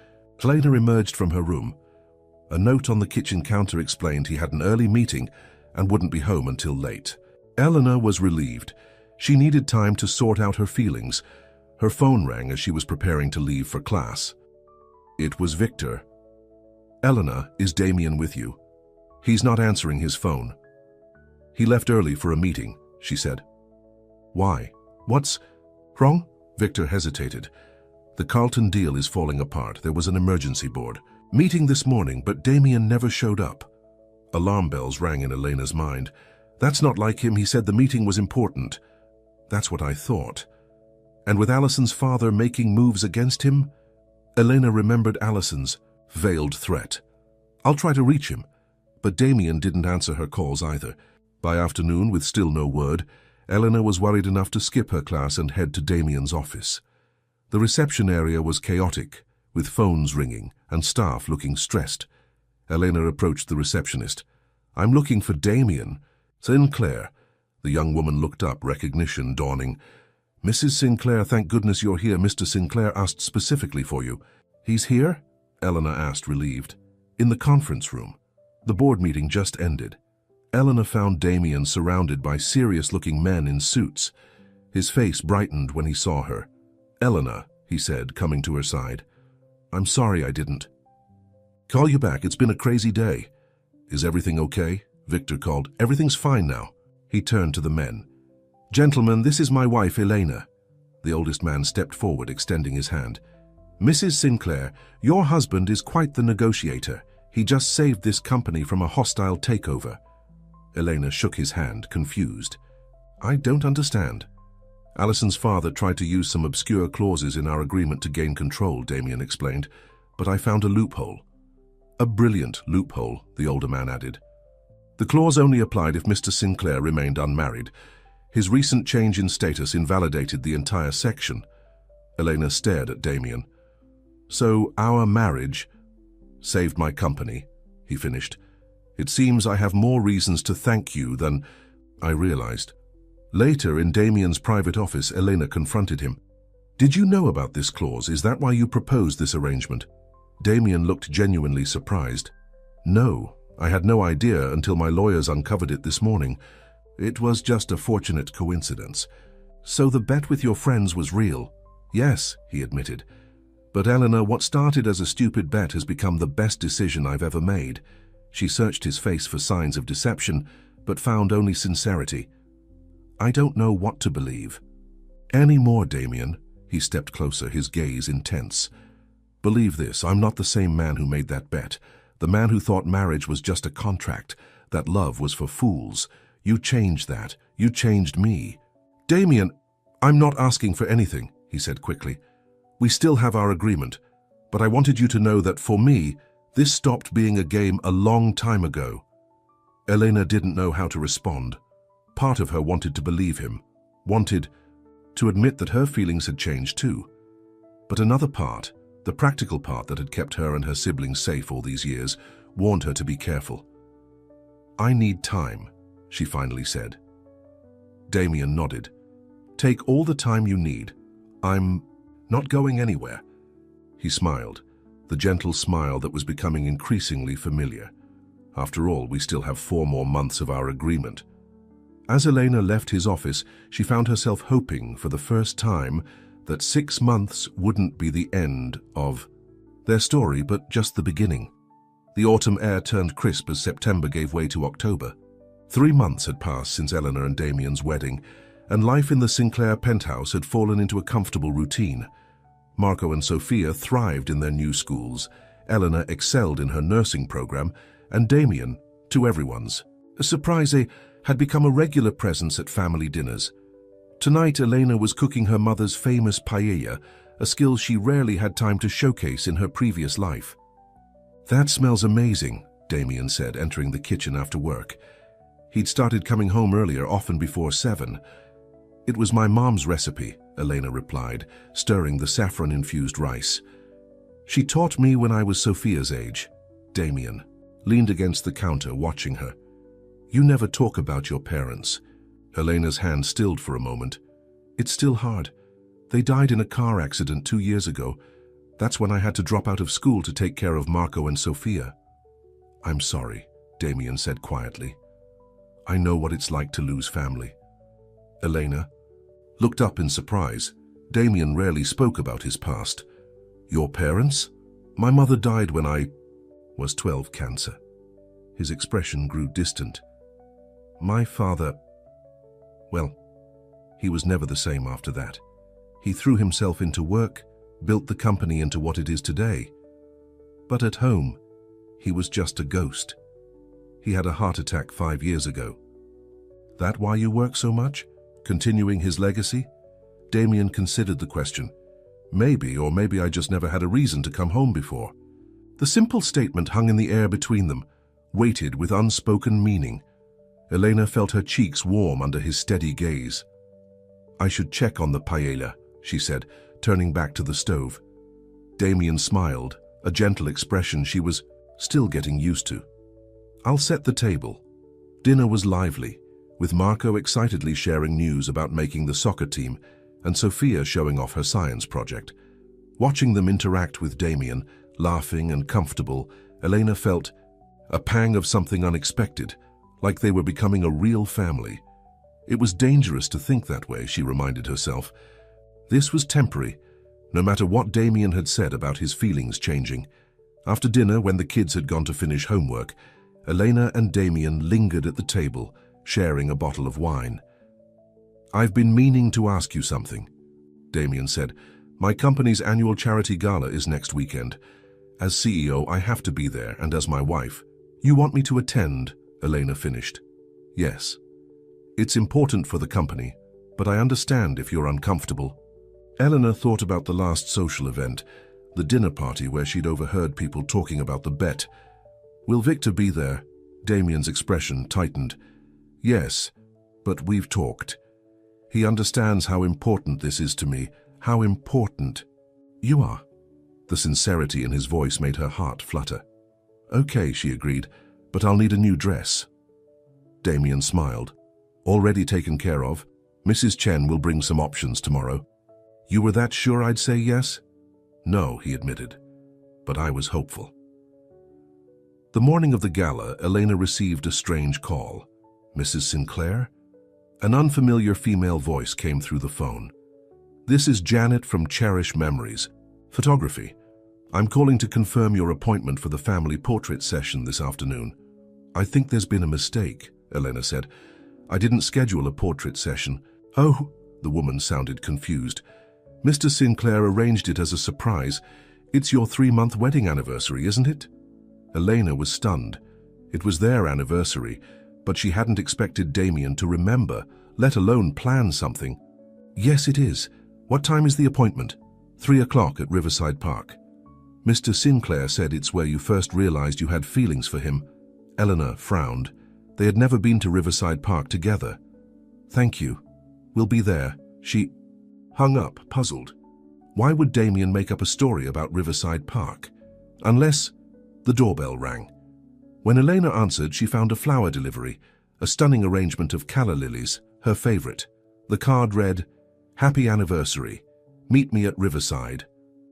[SPEAKER 1] Elena emerged from her room. A note on the kitchen counter explained he had an early meeting and wouldn't be home until late. Eleanor was relieved. She needed time to sort out her feelings. Her phone rang as she was preparing to leave for class. It was Victor. Eleanor, is Damien with you? He's not answering his phone. He left early for a meeting, she said. Why? What's wrong? Victor hesitated. The Carlton deal is falling apart. There was an emergency board meeting this morning, but Damien never showed up. Alarm bells rang in Elena's mind. That's not like him. He said the meeting was important. That's what I thought. And with Allison's father making moves against him, Elena remembered Allison's veiled threat. I'll try to reach him. But Damien didn't answer her calls either. By afternoon, with still no word, Eleanor was worried enough to skip her class and head to Damien's office. The reception area was chaotic, with phones ringing and staff looking stressed. Elena approached the receptionist. I'm looking for Damien. Sinclair. The young woman looked up, recognition dawning. Mrs. Sinclair, thank goodness you're here. Mr. Sinclair asked specifically for you. He's here? Eleanor asked, relieved. In the conference room. The board meeting just ended. Eleanor found Damien surrounded by serious-looking men in suits. His face brightened when he saw her. Eleanor, he said, coming to her side. I'm sorry I didn't. Call you back. It's been a crazy day. Is everything okay? Victor called. Everything's fine now. He turned to the men. Gentlemen, this is my wife, Elena. The oldest man stepped forward, extending his hand. Mrs. Sinclair, your husband is quite the negotiator. He just saved this company from a hostile takeover. Elena shook his hand, confused. I don't understand. Allison's father tried to use some obscure clauses in our agreement to gain control, Damien explained, but I found a loophole. A brilliant loophole, the older man added. The clause only applied if Mr. Sinclair remained unmarried. His recent change in status invalidated the entire section. Elena stared at Damien. So our marriage saved my company, he finished. It seems I have more reasons to thank you than I realized. Later, in Damien's private office, Elena confronted him. Did you know about this clause? Is that why you proposed this arrangement? Damien looked genuinely surprised. No, I had no idea until my lawyers uncovered it this morning. It was just a fortunate coincidence. So the bet with your friends was real? Yes, he admitted. But Eleanor, what started as a stupid bet has become the best decision I've ever made. She searched his face for signs of deception, but found only sincerity. I don't know what to believe. Any more, Damien? He stepped closer, his gaze intense. Believe this, I'm not the same man who made that bet. The man who thought marriage was just a contract, that love was for fools. You changed that. You changed me. Damien, I'm not asking for anything, he said quickly. We still have our agreement, but I wanted you to know that for me, this stopped being a game a long time ago. Elena didn't know how to respond. Part of her wanted to believe him, wanted to admit that her feelings had changed too. But another part, the practical part that had kept her and her siblings safe all these years, warned her to be careful. I need time, she finally said. Damien nodded. Take all the time you need. I'm not going anywhere. He smiled, the gentle smile that was becoming increasingly familiar. After all, we still have 4 more months of our agreement. As Elena left his office, she found herself hoping for the first time that 6 months wouldn't be the end of their story, but just the beginning. The autumn air turned crisp as September gave way to October. 3 months had passed since Eleanor and Damien's wedding, and life in the Sinclair penthouse had fallen into a comfortable routine. Marco and Sophia thrived in their new schools, Eleanor excelled in her nursing program, and Damien, to everyone's surprise, had become a regular presence at family dinners. Tonight, Elena was cooking her mother's famous paella, a skill she rarely had time to showcase in her previous life. That smells amazing, Damien said, entering the kitchen after work. He'd started coming home earlier, often before 7. It was my mom's recipe, Elena replied, stirring the saffron-infused rice. She taught me when I was Sophia's age. Damien leaned against the counter, watching her. You never talk about your parents. Elena's hand stilled for a moment. It's still hard. They died in a car accident 2 years ago. That's when I had to drop out of school to take care of Marco and Sophia. I'm sorry, Damien said quietly. I know what it's like to lose family. Elena looked up in surprise. Damien rarely spoke about his past. Your parents? My mother died when I was 12, cancer. His expression grew distant. My father, well, he was never the same after that. He threw himself into work, built the company into what it is today. But at home, he was just a ghost. He had a heart attack 5 years ago. That why you work so much? Continuing his legacy? Damien considered the question. Maybe, or maybe I just never had a reason to come home before. The simple statement hung in the air between them, weighted with unspoken meaning. Elena felt her cheeks warm under his steady gaze. I should check on the paella, she said, turning back to the stove. Damien smiled, a gentle expression she was still getting used to. I'll set the table. Dinner was lively, with Marco excitedly sharing news about making the soccer team and Sophia showing off her science project. Watching them interact with Damien, laughing and comfortable, Elena felt a pang of something unexpected, like they were becoming a real family. It was dangerous to think that way, she reminded herself. This was temporary, no matter what Damien had said about his feelings changing. After dinner, when the kids had gone to finish homework, Elena and Damien lingered at the table, sharing a bottle of wine. I've been meaning to ask you something, Damien said. My company's annual charity gala is next weekend. As CEO, I have to be there, and as my wife. You want me to attend? Elena finished. Yes. It's important for the company, but I understand if you're uncomfortable. Eleanor thought about the last social event, the dinner party where she'd overheard people talking about the bet. Will Victor be there? Damien's expression tightened. Yes, but we've talked. He understands how important this is to me, how important. You are. The sincerity in his voice made her heart flutter. Okay, she agreed, but I'll need a new dress. Damien smiled. Already taken care of. Mrs. Chen will bring some options tomorrow. You were that sure I'd say yes? No, he admitted, but I was hopeful. The morning of the gala, Elena received a strange call. Mrs. Sinclair? An unfamiliar female voice came through the phone. This is Janet from Cherish Memories, Photography. I'm calling to confirm your appointment for the family portrait session this afternoon. I think there's been a mistake, Elena said. I didn't schedule a portrait session. Oh, the woman sounded confused. Mr. Sinclair arranged it as a surprise. It's your 3-month wedding anniversary, isn't it? Elena was stunned. It was their anniversary, but she hadn't expected Damien to remember, let alone plan something. Yes, it is. What time is the appointment? 3 o'clock at Riverside Park. Mr. Sinclair said it's where you first realized you had feelings for him. Eleanor frowned. They had never been to Riverside Park together. Thank you. We'll be there. She hung up, puzzled. Why would Damien make up a story about Riverside Park? Unless the doorbell rang. When Elena answered, she found a flower delivery, a stunning arrangement of calla lilies, her favorite. The card read, Happy Anniversary. Meet me at Riverside.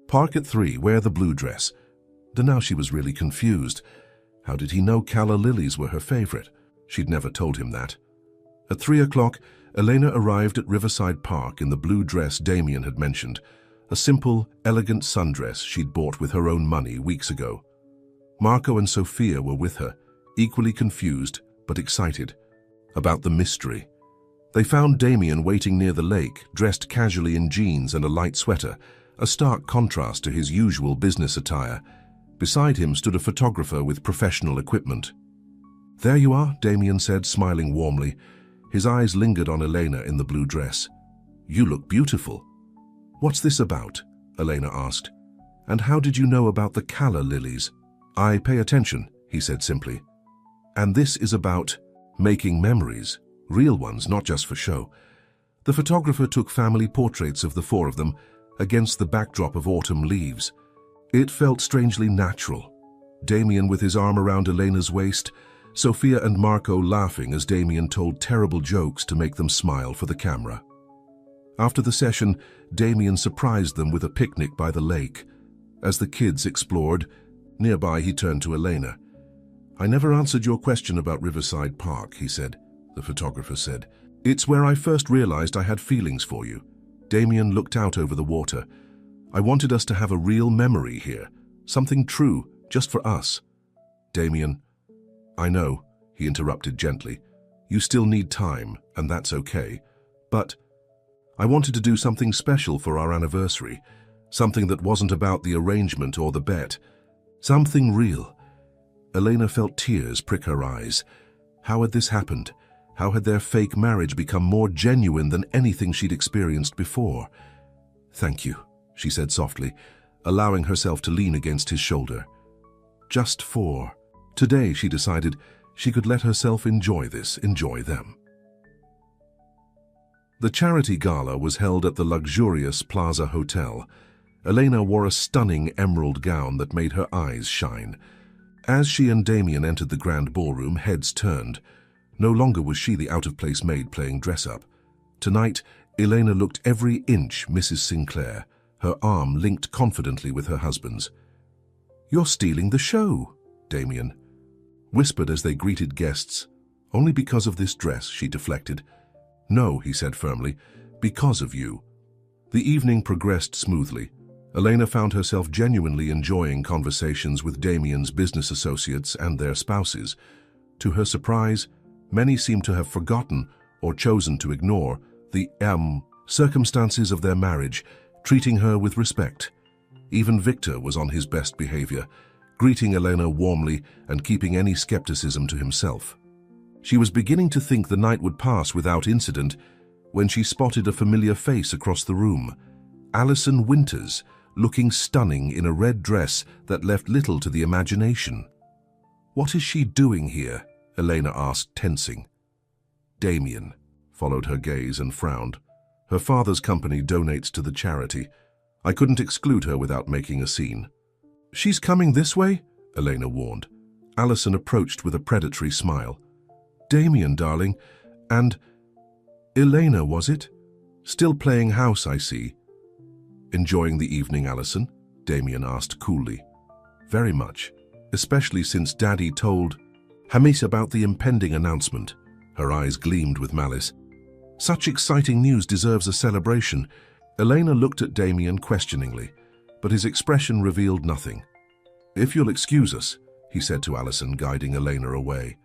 [SPEAKER 1] Park at 3, wear the blue dress. And now she was really confused. How did he know calla lilies were her favorite? She'd never told him that. At 3 o'clock, Elena arrived at Riverside Park in the blue dress Damien had mentioned, a simple, elegant sundress she'd bought with her own money weeks ago. Marco and Sophia were with her, equally confused but excited about the mystery. They found Damien waiting near the lake, dressed casually in jeans and a light sweater, a stark contrast to his usual business attire. Beside him stood a photographer with professional equipment. There you are, Damien said, smiling warmly. His eyes lingered on Elena in the blue dress. You look beautiful. What's this about? Elena asked. And how did you know about the calla lilies? I pay attention, he said simply. And this is about making memories, real ones, not just for show. The photographer took family portraits of the 4 of them against the backdrop of autumn leaves. It felt strangely natural. Damien with his arm around Elena's waist, Sophia and Marco laughing as Damien told terrible jokes to make them smile for the camera. After the session, Damien surprised them with a picnic by the lake. As the kids explored, nearby he turned to Elena. I never answered your question about Riverside Park, he said. The photographer said. It's where I first realized I had feelings for you. Damien looked out over the water. I wanted us to have a real memory here, something true, just for us. Damien, I know, he interrupted gently. You still need time, and that's okay. But I wanted to do something special for our anniversary, something that wasn't about the arrangement or the bet. Something real. Elena felt tears prick her eyes. How had this happened? How had their fake marriage become more genuine than anything she'd experienced before? Thank you, she said softly, allowing herself to lean against his shoulder. Just for today, she decided she could let herself enjoy this, enjoy them. The charity gala was held at the luxurious Plaza Hotel. Elena wore a stunning emerald gown that made her eyes shine. As she and Damien entered the grand ballroom, heads turned. No longer was she the out-of-place maid playing dress-up. Tonight, Elena looked every inch Mrs. Sinclair, her arm linked confidently with her husband's. You're stealing the show, Damien whispered as they greeted guests. Only because of this dress, she deflected. No, he said firmly, because of you. The evening progressed smoothly. Elena found herself genuinely enjoying conversations with Damien's business associates and their spouses. To her surprise, many seemed to have forgotten or chosen to ignore the circumstances of their marriage, treating her with respect. Even Victor was on his best behavior, greeting Elena warmly and keeping any skepticism to himself. She was beginning to think the night would pass without incident when she spotted a familiar face across the room. Alison Winters, looking stunning in a red dress that left little to the imagination. "What is she doing here?" Elena asked, tensing. Damien followed her gaze and frowned. "Her father's company donates to the charity. I couldn't exclude her without making a scene." "She's coming this way?" Elena warned. Alison approached with a predatory smile. "Damien, darling, and Elena, was it? Still playing house, I see." "Enjoying the evening, Alison?" Damien asked coolly. "Very much, especially since Daddy told Hamish about the impending announcement." Her eyes gleamed with malice. "Such exciting news deserves a celebration." Elena looked at Damien questioningly, but his expression revealed nothing. "If you'll excuse us," he said to Alison, guiding Elena away.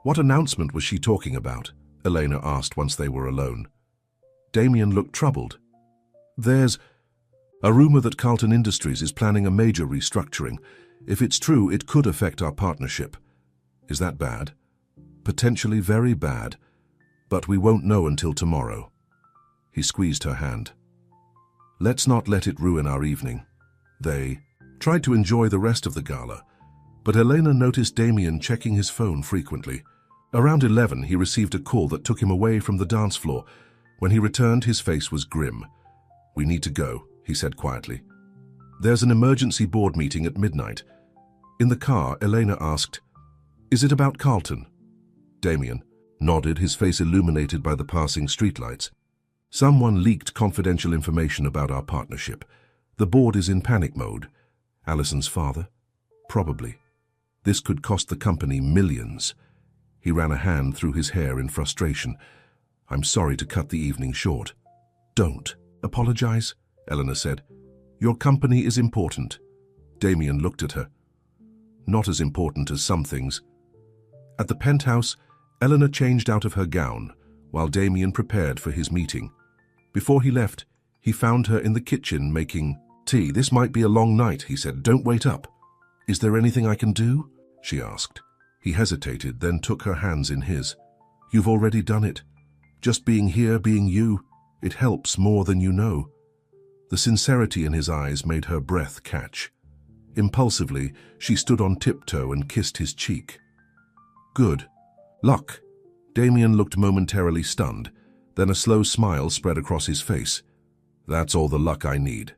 [SPEAKER 1] "What announcement was she talking about?" Elena asked once they were alone. Damien looked troubled. "There's a rumor that Carlton Industries is planning a major restructuring. If it's true, it could affect our partnership." "Is that bad?" "Potentially very bad, but we won't know until tomorrow." He squeezed her hand. "Let's not let it ruin our evening." They tried to enjoy the rest of the gala, but Elena noticed Damien checking his phone frequently. Around 11, he received a call that took him away from the dance floor. When he returned, his face was grim. "We need to go," he said quietly. "There's an emergency board meeting at midnight." In the car, Elena asked, "Is it about Carlton?" Damien nodded, his face illuminated by the passing streetlights. "Someone leaked confidential information about our partnership. The board is in panic mode." "Alison's father?" "Probably. This could cost the company millions." He ran a hand through his hair in frustration. "I'm sorry to cut the evening short." "Don't apologize," Elena said. "Your company is important." Damien looked at her. "Not as important as some things." At the penthouse, Elena changed out of her gown, while Damien prepared for his meeting. Before he left, he found her in the kitchen making tea. "This might be a long night," he said. "Don't wait up." "Is there anything I can do?" she asked. He hesitated, then took her hands in his. "You've already done it. Just being here, being you, it helps more than you know." The sincerity in his eyes made her breath catch. Impulsively, she stood on tiptoe and kissed his cheek. "Good luck." Damien looked momentarily stunned, then a slow smile spread across his face. "That's all the luck I need."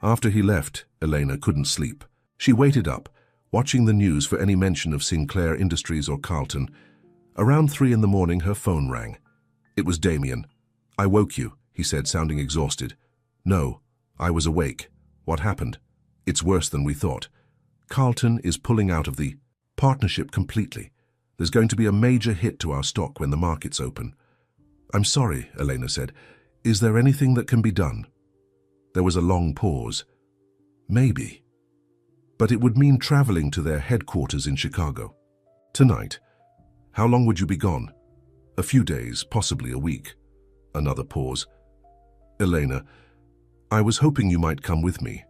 [SPEAKER 1] After he left, Elena couldn't sleep. She waited up, watching the news for any mention of Sinclair Industries or Carlton. Around 3 in the morning, her phone rang. It was Damien. "I woke you," he said, sounding exhausted. "No, I was awake. What happened?" "It's worse than we thought. Carlton is pulling out of the partnership completely. There's going to be a major hit to our stock when the markets open." "I'm sorry," Elena said. "Is there anything that can be done?" There was a long pause. "Maybe. But it would mean traveling to their headquarters in Chicago. Tonight. How long would you be gone?" "A few days, possibly a week." Another pause. "Elena, I was hoping you might come with me."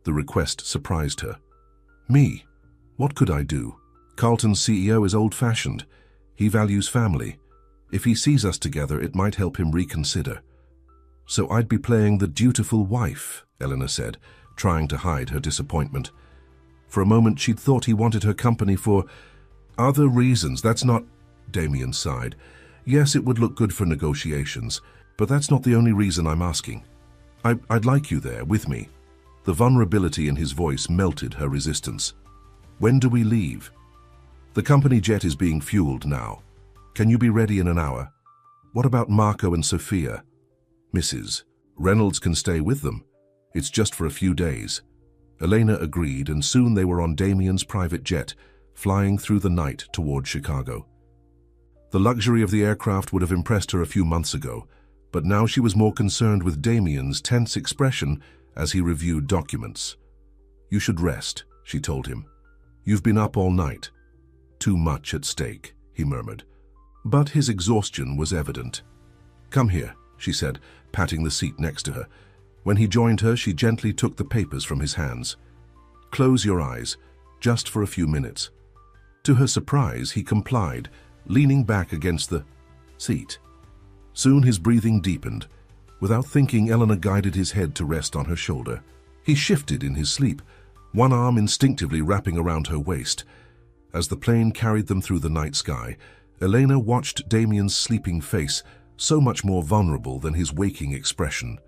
[SPEAKER 1] The request surprised her. "Me? What could I do? Carlton's CEO is old-fashioned. He values family. If he sees us together, it might help him reconsider." "So I'd be playing the dutiful wife," Elena said, trying to hide her disappointment. For a moment, she'd thought he wanted her company for other reasons. "That's not—" Damien sighed. "Yes, it would look good for negotiations, but that's not the only reason I'm asking. I'd like you there with me." The vulnerability in his voice melted her resistance. "When do we leave?" "The company jet is being fueled now. Can you be ready in an hour?" "What about Marco and Sophia?" "Mrs. Reynolds can stay with them. It's just for a few days." Elena agreed, and soon they were on Damien's private jet, flying through the night toward Chicago. The luxury of the aircraft would have impressed her a few months ago, but now she was more concerned with Damien's tense expression as he reviewed documents. "You should rest," she told him. "You've been up all night." "Too much at stake," he murmured. But his exhaustion was evident. "Come here," she said, patting the seat next to her. When he joined her, she gently took the papers from his hands. "Close your eyes, just for a few minutes." To her surprise, he complied, leaning back against the seat. Soon his breathing deepened. Without thinking, Eleanor guided his head to rest on her shoulder. He shifted in his sleep, one arm instinctively wrapping around her waist. As the plane carried them through the night sky, Elena watched Damien's sleeping face, so much more vulnerable than his waking expression.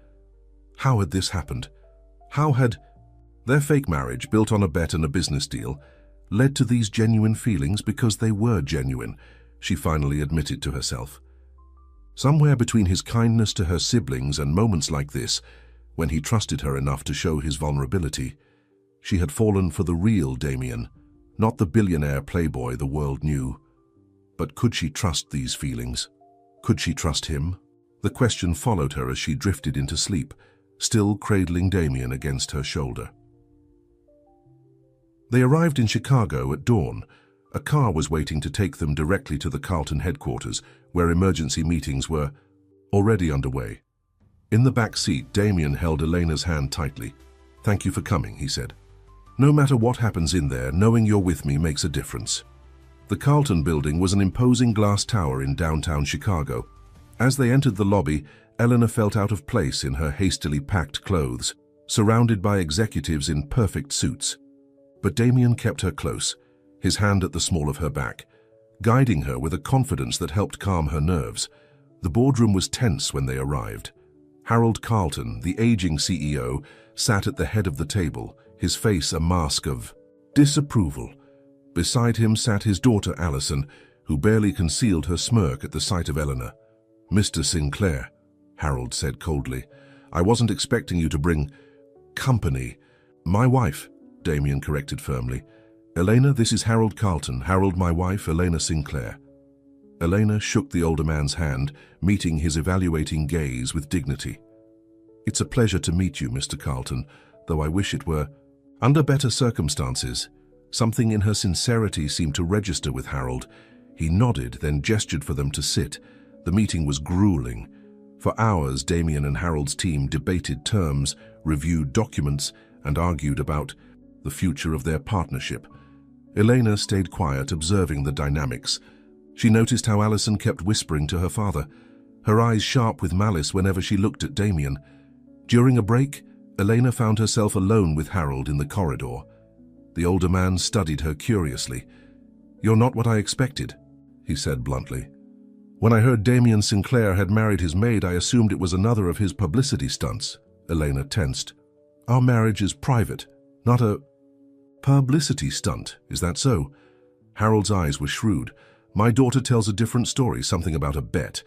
[SPEAKER 1] How had this happened? How had their fake marriage, built on a bet and a business deal, led to these genuine feelings? Because they were genuine, she finally admitted to herself. Somewhere between his kindness to her siblings and moments like this, when he trusted her enough to show his vulnerability, she had fallen for the real Damien, not the billionaire playboy the world knew. But could she trust these feelings? Could she trust him? The question followed her as she drifted into sleep, still cradling Damien against her shoulder. They arrived in Chicago at dawn. A car was waiting to take them directly to the Carlton headquarters, where emergency meetings were already underway. In the back seat, Damien held Elena's hand tightly. "Thank you for coming," he said. "No matter what happens in there, knowing you're with me makes a difference." The Carlton building was an imposing glass tower in downtown Chicago. As they entered the lobby, Eleanor felt out of place in her hastily packed clothes, surrounded by executives in perfect suits. But Damien kept her close, his hand at the small of her back, guiding her with a confidence that helped calm her nerves. The boardroom was tense when they arrived. Harold Carlton, the aging CEO, sat at the head of the table, his face a mask of disapproval. Beside him sat his daughter Allison, who barely concealed her smirk at the sight of Eleanor. "Mr. Sinclair," Harold said coldly, "I wasn't expecting you to bring company." "My wife," Damien corrected firmly. "Elena, this is Harold Carlton. Harold, my wife, Elena Sinclair." Elena shook the older man's hand, meeting his evaluating gaze with dignity. "It's a pleasure to meet you, Mr. Carlton, though I wish it were under better circumstances." Something in her sincerity seemed to register with Harold. He nodded, then gestured for them to sit. The meeting was grueling. For hours, Damien and Harold's team debated terms, reviewed documents, and argued about the future of their partnership. Elena stayed quiet, observing the dynamics. She noticed how Allison kept whispering to her father, her eyes sharp with malice whenever she looked at Damien. During a break, Elena found herself alone with Harold in the corridor. The older man studied her curiously. "You're not what I expected," he said bluntly. "When I heard Damien Sinclair had married his maid, I assumed it was another of his publicity stunts." Elena tensed. "Our marriage is private, not a publicity stunt. Is that so?" Harold's eyes were shrewd. "My daughter tells a different story, something about a bet."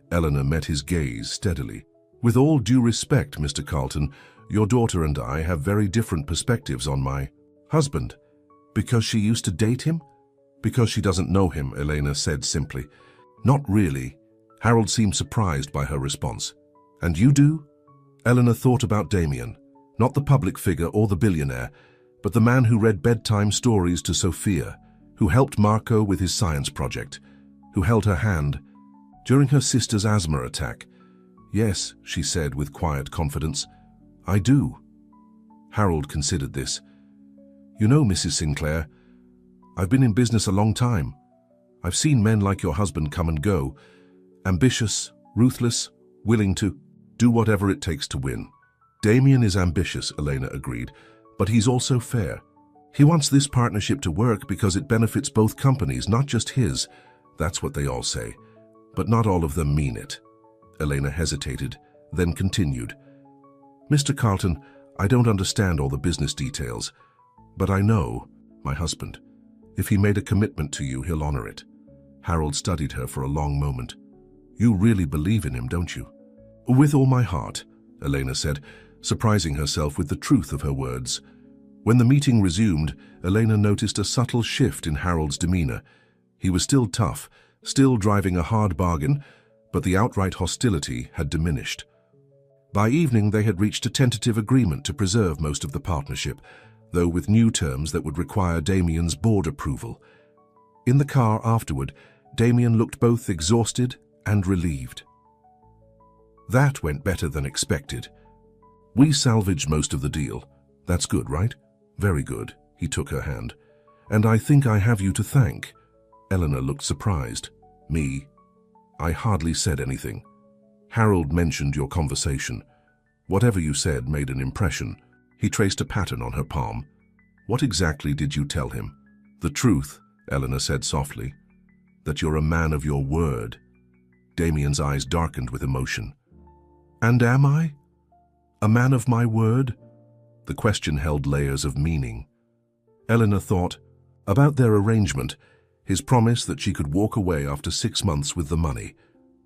[SPEAKER 1] Eleanor met his gaze steadily. "With all due respect, Mr. Carlton, your daughter and I have very different perspectives on my husband." "Because she used to date him?" "Because she doesn't know him," Elena said simply. "Not really." Harold seemed surprised by her response. "And you do?" Eleanor thought about Damien, not the public figure or the billionaire, but the man who read bedtime stories to Sophia, who helped Marco with his science project, who held her hand during her sister's asthma attack. "Yes," she said with quiet confidence, "I do." Harold considered this. "You know, Mrs. Sinclair, I've been in business a long time. I've seen men like your husband come and go, ambitious, ruthless, willing to do whatever it takes to win. Damien is ambitious," Elena agreed, "but he's also fair. He wants this partnership to work because it benefits both companies, not just his. That's what they all say, but not all of them mean it." Elena hesitated, then continued. "Mr. Carlton, I don't understand all the business details, but I know, my husband, if he made a commitment to you, he'll honor it." Harold studied her for a long moment. "You really believe in him, don't you?" "With all my heart," Elena said, surprising herself with the truth of her words. When the meeting resumed, Elena noticed a subtle shift in Harold's demeanor. He was still tough, still driving a hard bargain, but the outright hostility had diminished. By evening, they had reached a tentative agreement to preserve most of the partnership, though with new terms that would require Damien's board approval. In the car afterward, Damien looked both exhausted and relieved. That went better than expected. We salvaged most of the deal. That's good, right? Very good. He took her hand. And I think I have you to thank. Eleanor looked surprised. Me? I hardly said anything. Harold mentioned your conversation. Whatever you said made an impression. He traced a pattern on her palm. What exactly did you tell him? The truth, Eleanor said softly. That you're a man of your word. Damien's eyes darkened with emotion. And am I? A man of my word? The question held layers of meaning. Eleanor thought about their arrangement, his promise that she could walk away after 6 months with the money.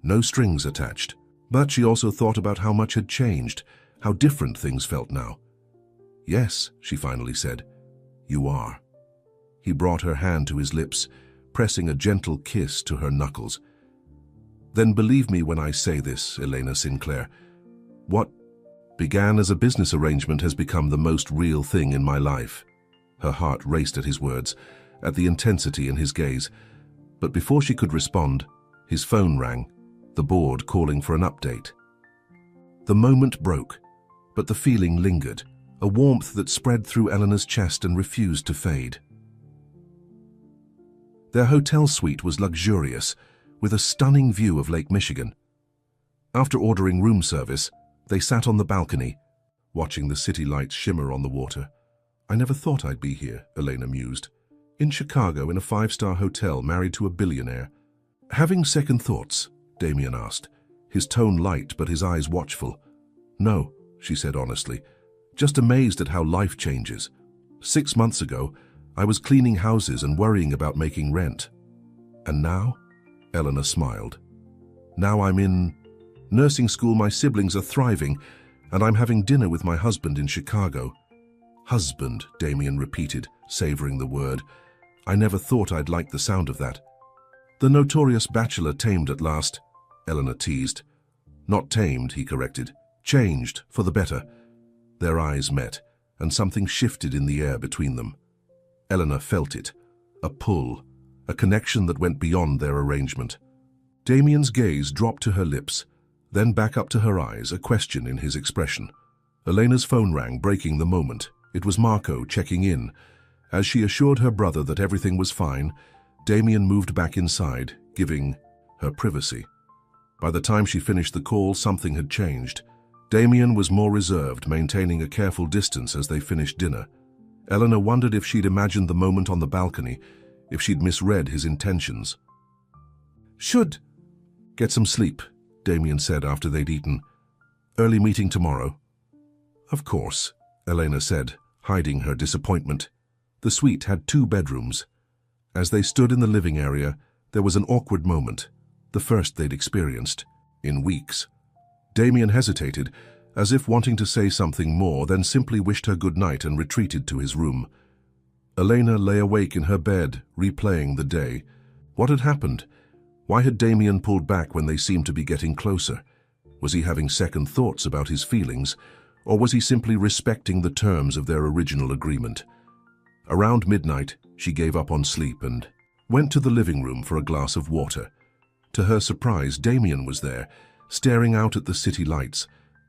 [SPEAKER 1] No strings attached. But she also thought about how much had changed, how different things felt now. Yes, she finally said, you are. He brought her hand to his lips, pressing a gentle kiss to her knuckles. Then believe me when I say this, Elena Sinclair. What began as a business arrangement has become the most real thing in my life. Her heart raced at his words, at the intensity in his gaze. But before she could respond, his phone rang, the board calling for an update. The moment broke, but the feeling lingered, a warmth that spread through Eleanor's chest and refused to fade. Their hotel suite was luxurious, with a stunning view of Lake Michigan. After ordering room service, they sat on the balcony, watching the city lights shimmer on the water. I never thought I'd be here, Elena mused. In Chicago, in a 5-star hotel, married to a billionaire. Having second thoughts? Damien asked, his tone light but his eyes watchful. No, she said honestly, just amazed at how life changes. 6 months ago, I was cleaning houses and worrying about making rent. And now? Eleanor smiled. Now I'm in nursing school, my siblings are thriving, and I'm having dinner with my husband in Chicago. Husband, Damien repeated, savoring the word. I never thought I'd like the sound of that. The notorious bachelor tamed at last, Eleanor teased. Not tamed, he corrected. Changed, for the better. Their eyes met, and something shifted in the air between them. Eleanor felt it, a pull, a connection that went beyond their arrangement. Damien's gaze dropped to her lips, then back up to her eyes, a question in his expression. Elena's phone rang, breaking the moment. It was Marco checking in. As she assured her brother that everything was fine, Damien moved back inside, giving her privacy. By the time she finished the call, something had changed. Damien was more reserved, maintaining a careful distance as they finished dinner. Eleanor wondered if she'd imagined the moment on the balcony, if she'd misread his intentions. Should get some sleep, Damien said after they'd eaten. Early meeting tomorrow. Of course, Elena said, hiding her disappointment. The suite had 2 bedrooms. As they stood in the living area, there was an awkward moment, the first they'd experienced in weeks. Damien hesitated, as if wanting to say something more, then simply wished her good night and retreated to his room. Elena lay awake in her bed, replaying the day. What had happened? Why had Damien pulled back when they seemed to be getting closer? Was he having second thoughts about his feelings, or was he simply respecting the terms of their original agreement? Around midnight, she gave up on sleep and went to the living room for a glass of water. To her surprise, Damien was there, staring out at the city lights,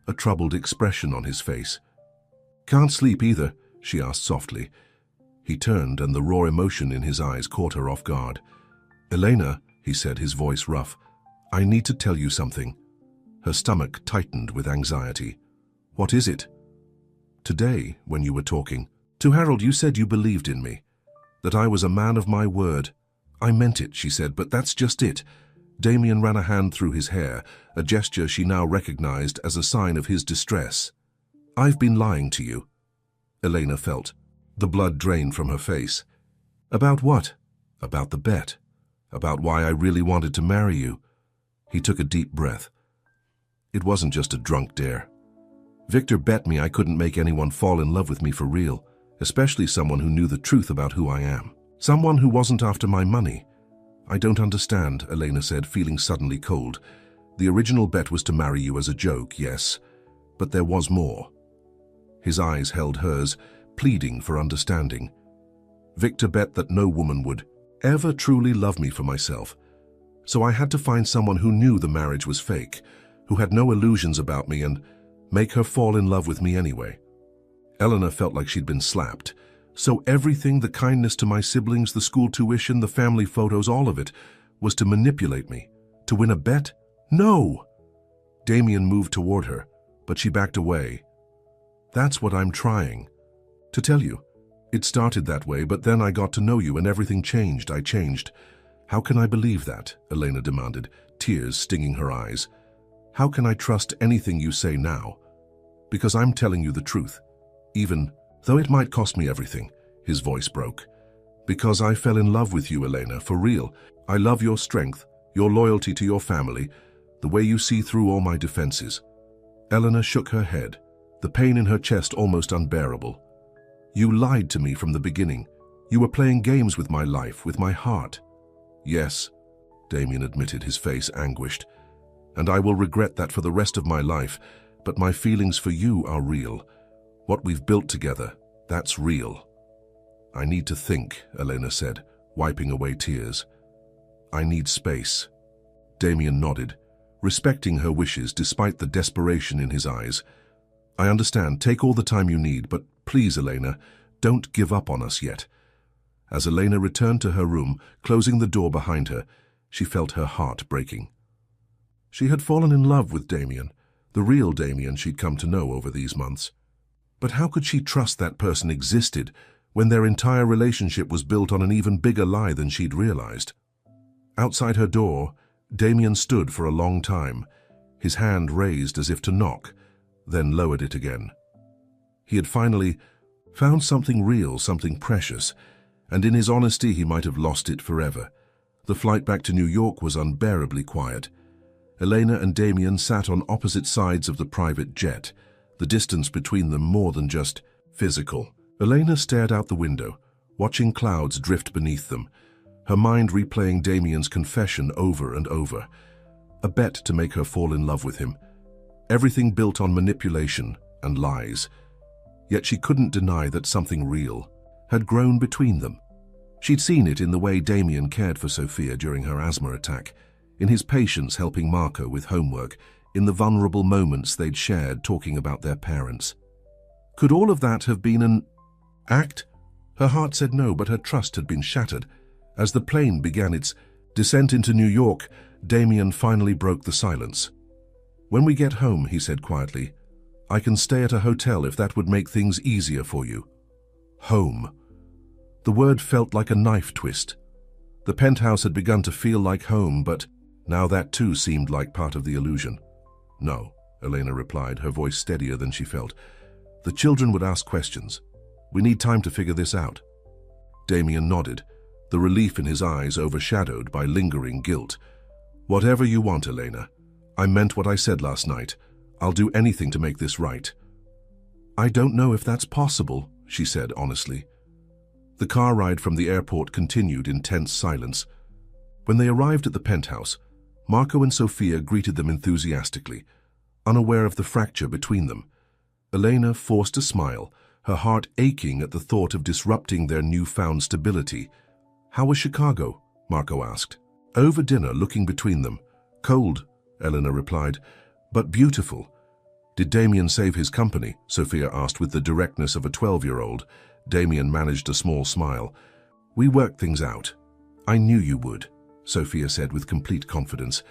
[SPEAKER 1] a troubled expression on his face. Can't sleep either, she asked softly. He turned, and the raw emotion in his eyes caught her off guard. Elena, he said, his voice rough, I need to tell you something. Her stomach tightened with anxiety. What is it? Today, when you were talking, to Harold, you said you believed in me, that I was a man of my word. I meant it, she said, but that's just it. Damien ran a hand through his hair, a gesture she now recognized as a sign of his distress. I've been lying to you. Elena felt. The blood drained from her face. About what? About the bet. About why I really wanted to marry you. He took a deep breath. It wasn't just a drunk dare. Victor bet me I couldn't make anyone fall in love with me for real, especially someone who knew the truth about who I am. Someone who wasn't after my money. I don't understand, Elena said, feeling suddenly cold. The original bet was to marry you as a joke, yes, but there was more. His eyes held hers, pleading for understanding. Victor bet that no woman would ever truly love me for myself. So I had to find someone who knew the marriage was fake, who had no illusions about me and make her fall in love with me anyway. Elena felt like she'd been slapped. So everything, the kindness to my siblings, the school tuition, the family photos, all of it, was to manipulate me, to win a bet? No! Damien moved toward her, but she backed away. That's what I'm trying to tell you. It started that way, but then I got to know you and everything changed. I changed. How can I believe that? Elena demanded, tears stinging her eyes. How can I trust anything you say now? Because I'm telling you the truth, even though it might cost me everything. His voice broke. Because I fell in love with you, Elena, for real. I love your strength, your loyalty to your family, the way you see through all my defenses. Elena shook her head, the pain in her chest almost unbearable. You lied to me from the beginning. You were playing games with my life, with my heart. Yes, Damien admitted, his face anguished. And I will regret that for the rest of my life, but my feelings for you are real. What we've built together, that's real. I need to think, Elena said, wiping away tears. I need space. Damien nodded, respecting her wishes despite the desperation in his eyes. I understand, take all the time you need, but please, Elena, don't give up on us yet. As Elena returned to her room, closing the door behind her, she felt her heart breaking. She had fallen in love with Damien, the real Damien she'd come to know over these months. But how could she trust that person existed when their entire relationship was built on an even bigger lie than she'd realized? Outside her door, Damien stood for a long time, his hand raised as if to knock, then lowered it again. He had finally found something real, something precious, and in his honesty he might have lost it forever. The flight back to New York was unbearably quiet. Elena and Damien sat on opposite sides of the private jet, the distance between them more than just physical. Elena stared out the window, watching clouds drift beneath them, her mind replaying Damien's confession over and over. A bet to make her fall in love with him. Everything built on manipulation and lies. Yet she couldn't deny that something real had grown between them. She'd seen it in the way Damien cared for Sophia during her asthma attack, in his patience helping Marco with homework, in the vulnerable moments they'd shared talking about their parents. Could all of that have been an act? Her heart said no, but her trust had been shattered. As the plane began its descent into New York, Damien finally broke the silence. When we get home, he said quietly, I can stay at a hotel if that would make things easier for you. Home. The word felt like a knife twist. The penthouse had begun to feel like home, but now that too seemed like part of the illusion. No, Elena replied, her voice steadier than she felt. The children would ask questions. We need time to figure this out. Damien nodded, the relief in his eyes overshadowed by lingering guilt. Whatever you want, Elena. I meant what I said last night. I'll do anything to make this right. I don't know if that's possible, she said honestly. The car ride from the airport continued in tense silence. When they arrived at the penthouse, Marco and Sophia greeted them enthusiastically, unaware of the fracture between them. Elena forced a smile, her heart aching at the thought of disrupting their newfound stability. How was Chicago? Marco asked. Over dinner, looking between them. Cold, Elena replied, but beautiful. Did Damien save his company? Sophia asked with the directness of a 12-year-old. Damien managed a small smile. We worked things out. I knew you would, Sophia said with complete confidence.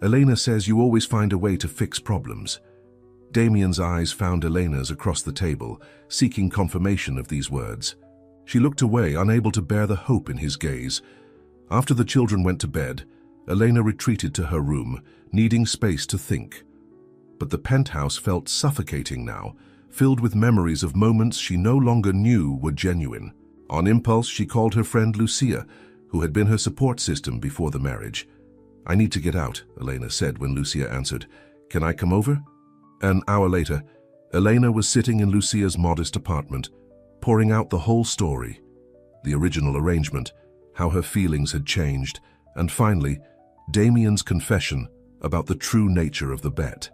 [SPEAKER 1] Elena says you always find a way to fix problems. Damien's eyes found Elena's across the table, seeking confirmation of these words. She looked away, unable to bear the hope in his gaze. After the children went to bed, Elena retreated to her room, needing space to think. But the penthouse felt suffocating now, filled with memories of moments she no longer knew were genuine. On impulse, she called her friend Lucia, who had been her support system before the marriage. I need to get out, Elena said when Lucia answered. Can I come over? An hour later, Elena was sitting in Lucia's modest apartment, pouring out the whole story. The original arrangement, how her feelings had changed, and finally, Damien's confession about the true nature of the bet.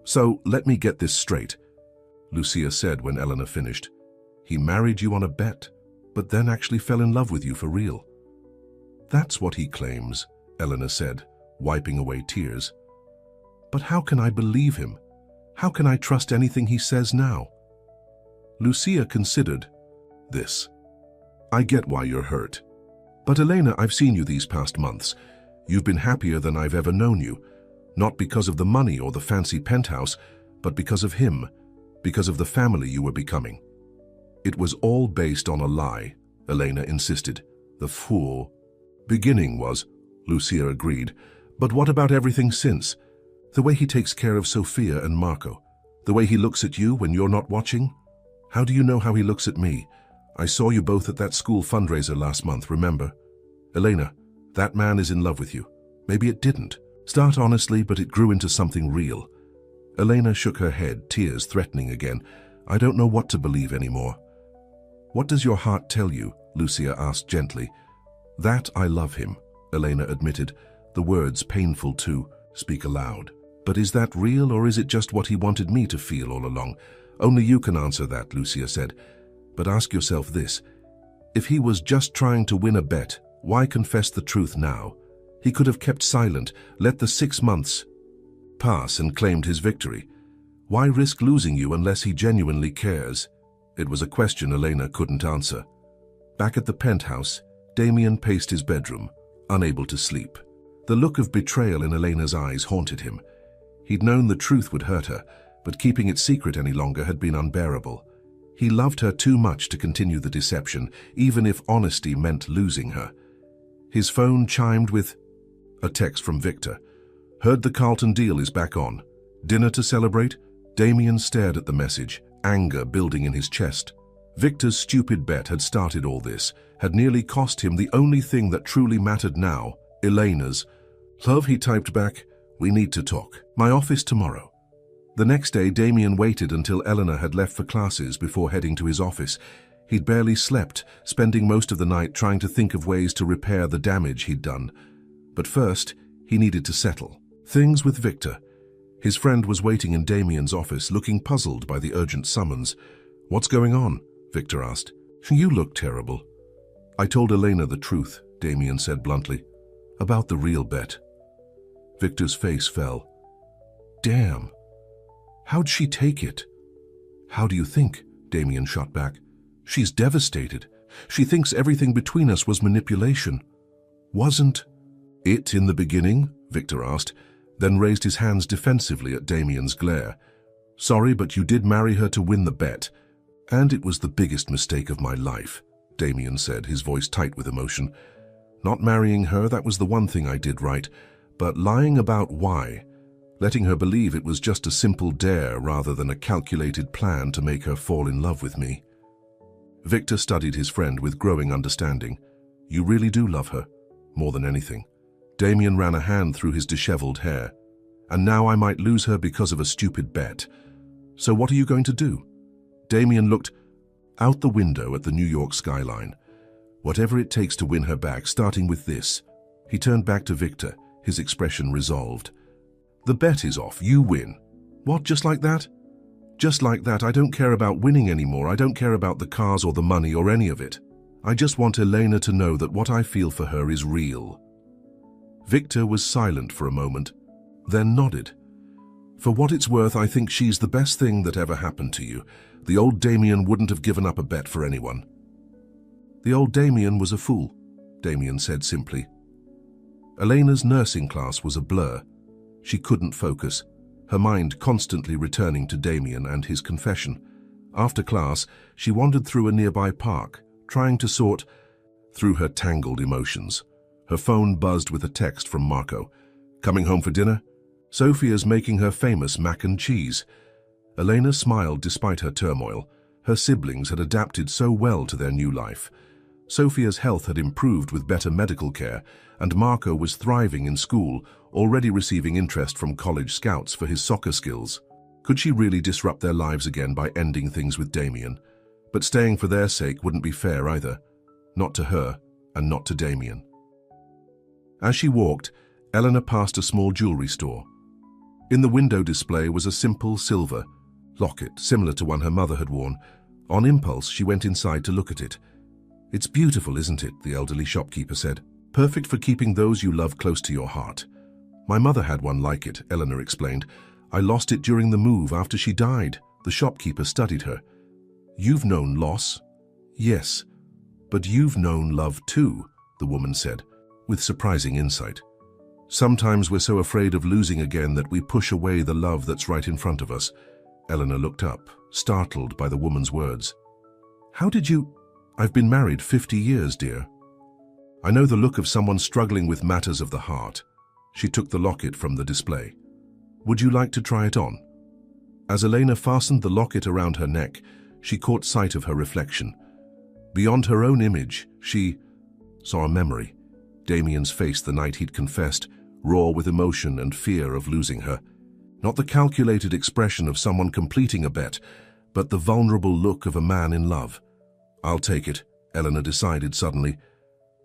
[SPEAKER 1] So, let me get this straight, Lucia said when Elena finished. He married you on a bet, but then actually fell in love with you for real. That's what he claims, Elena said, wiping away tears. But how can I believe him? How can I trust anything he says now? Lucia considered this. I get why you're hurt. But Elena, I've seen you these past months. You've been happier than I've ever known you. Not because of the money or the fancy penthouse, but because of him, because of the family you were becoming. It was all based on a lie, Elena insisted. The fool. Beginning was, Lucia agreed. But what about everything since? The way he takes care of Sophia and Marco. The way he looks at you when you're not watching? How do you know how he looks at me? I saw you both at that school fundraiser last month, remember? Elena, that man is in love with you. Maybe it didn't. Start honestly, but it grew into something real. Elena shook her head, tears threatening again. I don't know what to believe anymore. What does your heart tell you? Lucia asked gently. That I love him, Elena admitted, the words painful to speak aloud. But is that real, or is it just what he wanted me to feel all along? Only you can answer that, Lucia said. But ask yourself this. If he was just trying to win a bet, why confess the truth now? He could have kept silent, let the 6 months pass and claimed his victory. Why risk losing you unless he genuinely cares? It was a question Elena couldn't answer. Back at the penthouse, Damien paced his bedroom, unable to sleep. The look of betrayal in Elena's eyes haunted him. He'd known the truth would hurt her, but keeping it secret any longer had been unbearable. He loved her too much to continue the deception, even if honesty meant losing her. His phone chimed with a text from Victor. Heard the Carlton deal is back on. Dinner to celebrate? Damien stared at the message, anger building in his chest. Victor's stupid bet had started all this, had nearly cost him the only thing that truly mattered now, Elena's. Love, he typed back, we need to talk. My office tomorrow. The next day, Damien waited until Eleanor had left for classes before heading to his office. He'd barely slept, spending most of the night trying to think of ways to repair the damage he'd done. But first, he needed to settle things with Victor. His friend was waiting in Damien's office, looking puzzled by the urgent summons. What's going on? Victor asked. You look terrible. I told Elena the truth, Damien said bluntly. About the real bet. Victor's face fell. Damn. How'd she take it? How do you think? Damien shot back. She's devastated. She thinks everything between us was manipulation. Wasn't it in the beginning? Victor asked, then raised his hands defensively at Damien's glare. Sorry, but you did marry her to win the bet. And it was the biggest mistake of my life, Damien said, his voice tight with emotion. Not marrying her, that was the one thing I did right, but lying about why, letting her believe it was just a simple dare rather than a calculated plan to make her fall in love with me. Victor studied his friend with growing understanding. You really do love her, more than anything. Damien ran a hand through his disheveled hair. And now I might lose her because of a stupid bet. So what are you going to do? Damien looked out the window at the New York skyline. Whatever it takes to win her back, starting with this. He turned back to Victor, his expression resolved. The bet is off. You win. What, just like that? Just like that. I don't care about winning anymore. I don't care about the cars or the money or any of it. I just want Elena to know that what I feel for her is real. Victor was silent for a moment, then nodded. For what it's worth, I think she's the best thing that ever happened to you. The old Damien wouldn't have given up a bet for anyone. The old Damien was a fool, Damien said simply. Elena's nursing class was a blur. She couldn't focus, her mind constantly returning to Damien and his confession. After class, she wandered through a nearby park, trying to sort through her tangled emotions. Her phone buzzed with a text from Marco. Coming home for dinner? Sophia's making her famous mac and cheese. Elena smiled despite her turmoil. Her siblings had adapted so well to their new life. Sophia's health had improved with better medical care, and Marco was thriving in school, already receiving interest from college scouts for his soccer skills. Could she really disrupt their lives again by ending things with Damien? But staying for their sake wouldn't be fair either. Not to her, and not to Damien. As she walked, Eleanor passed a small jewelry store. In the window display was a simple silver locket, similar to one her mother had worn. On impulse, she went inside to look at it. It's beautiful, isn't it? The elderly shopkeeper said. Perfect for keeping those you love close to your heart. My mother had one like it, Eleanor explained. I lost it during the move after she died. The shopkeeper studied her. You've known loss? Yes, but you've known love too, the woman said, with surprising insight. Sometimes we're so afraid of losing again that we push away the love that's right in front of us. Eleanor looked up, startled by the woman's words. How did you... I've been married 50 years, dear. I know the look of someone struggling with matters of the heart. She took the locket from the display. Would you like to try it on? As Elena fastened the locket around her neck, she caught sight of her reflection. Beyond her own image, she saw a memory. Damien's face the night he'd confessed, raw with emotion and fear of losing her. Not the calculated expression of someone completing a bet, but the vulnerable look of a man in love. I'll take it, Eleanor decided suddenly.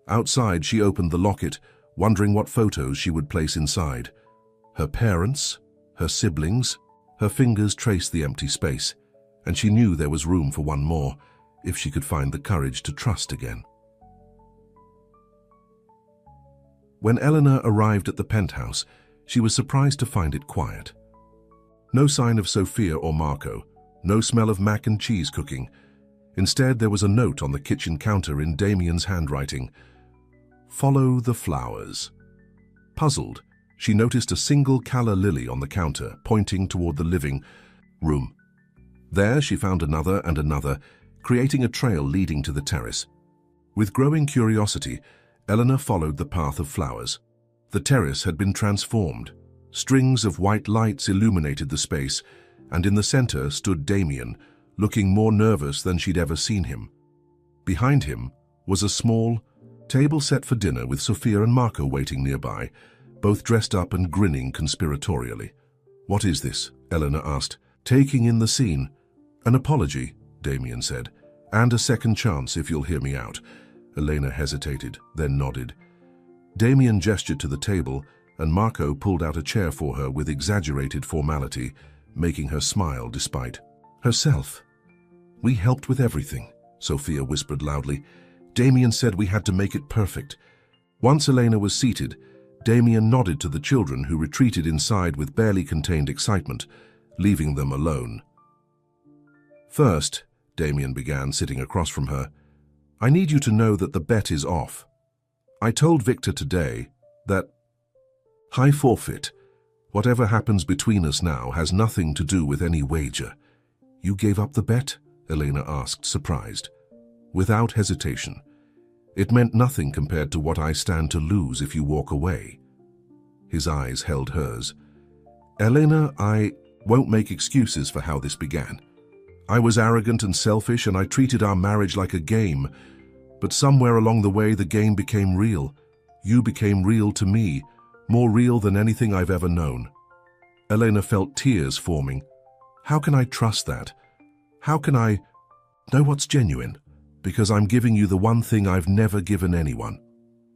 [SPEAKER 1] Outside, she opened the locket, wondering what photos she would place inside. Her parents, her siblings, her fingers traced the empty space, and she knew there was room for one more, if she could find the courage to trust again. When Eleanor arrived at the penthouse, she was surprised to find it quiet. No sign of Sophia or Marco, no smell of mac and cheese cooking. Instead, there was a note on the kitchen counter in Damien's handwriting. Follow the flowers. Puzzled, she noticed a single calla lily on the counter, pointing toward the living room. There she found another and another, creating a trail leading to the terrace. With growing curiosity, Eleanor followed the path of flowers. The terrace had been transformed. Strings of white lights illuminated the space, and in the center stood Damien, looking more nervous than she'd ever seen him. Behind him was a small table set for dinner with Sophia and Marco waiting nearby, both dressed up and grinning conspiratorially. What is this? Eleanor asked, taking in the scene. An apology, Damien said, and a second chance if you'll hear me out. Elena hesitated, then nodded. Damien gestured to the table, and Marco pulled out a chair for her with exaggerated formality, making her smile despite herself. We helped with everything, Sophia whispered loudly. Damien said we had to make it perfect. Once Elena was seated, Damien nodded to the children who retreated inside with barely contained excitement, leaving them alone. First, Damien began, sitting across from her, I need you to know that the bet is off. I told Victor today that high forfeit, whatever happens between us now, has nothing to do with any wager. You gave up the bet? Elena asked, surprised. Without hesitation. It meant nothing compared to what I stand to lose if you walk away. His eyes held hers. Elena, I won't make excuses for how this began. I was arrogant and selfish, and I treated our marriage like a game. But somewhere along the way, the game became real. You became real to me, more real than anything I've ever known. Elena felt tears forming. How can I trust that? How can I know what's genuine? Because I'm giving you the one thing I've never given anyone.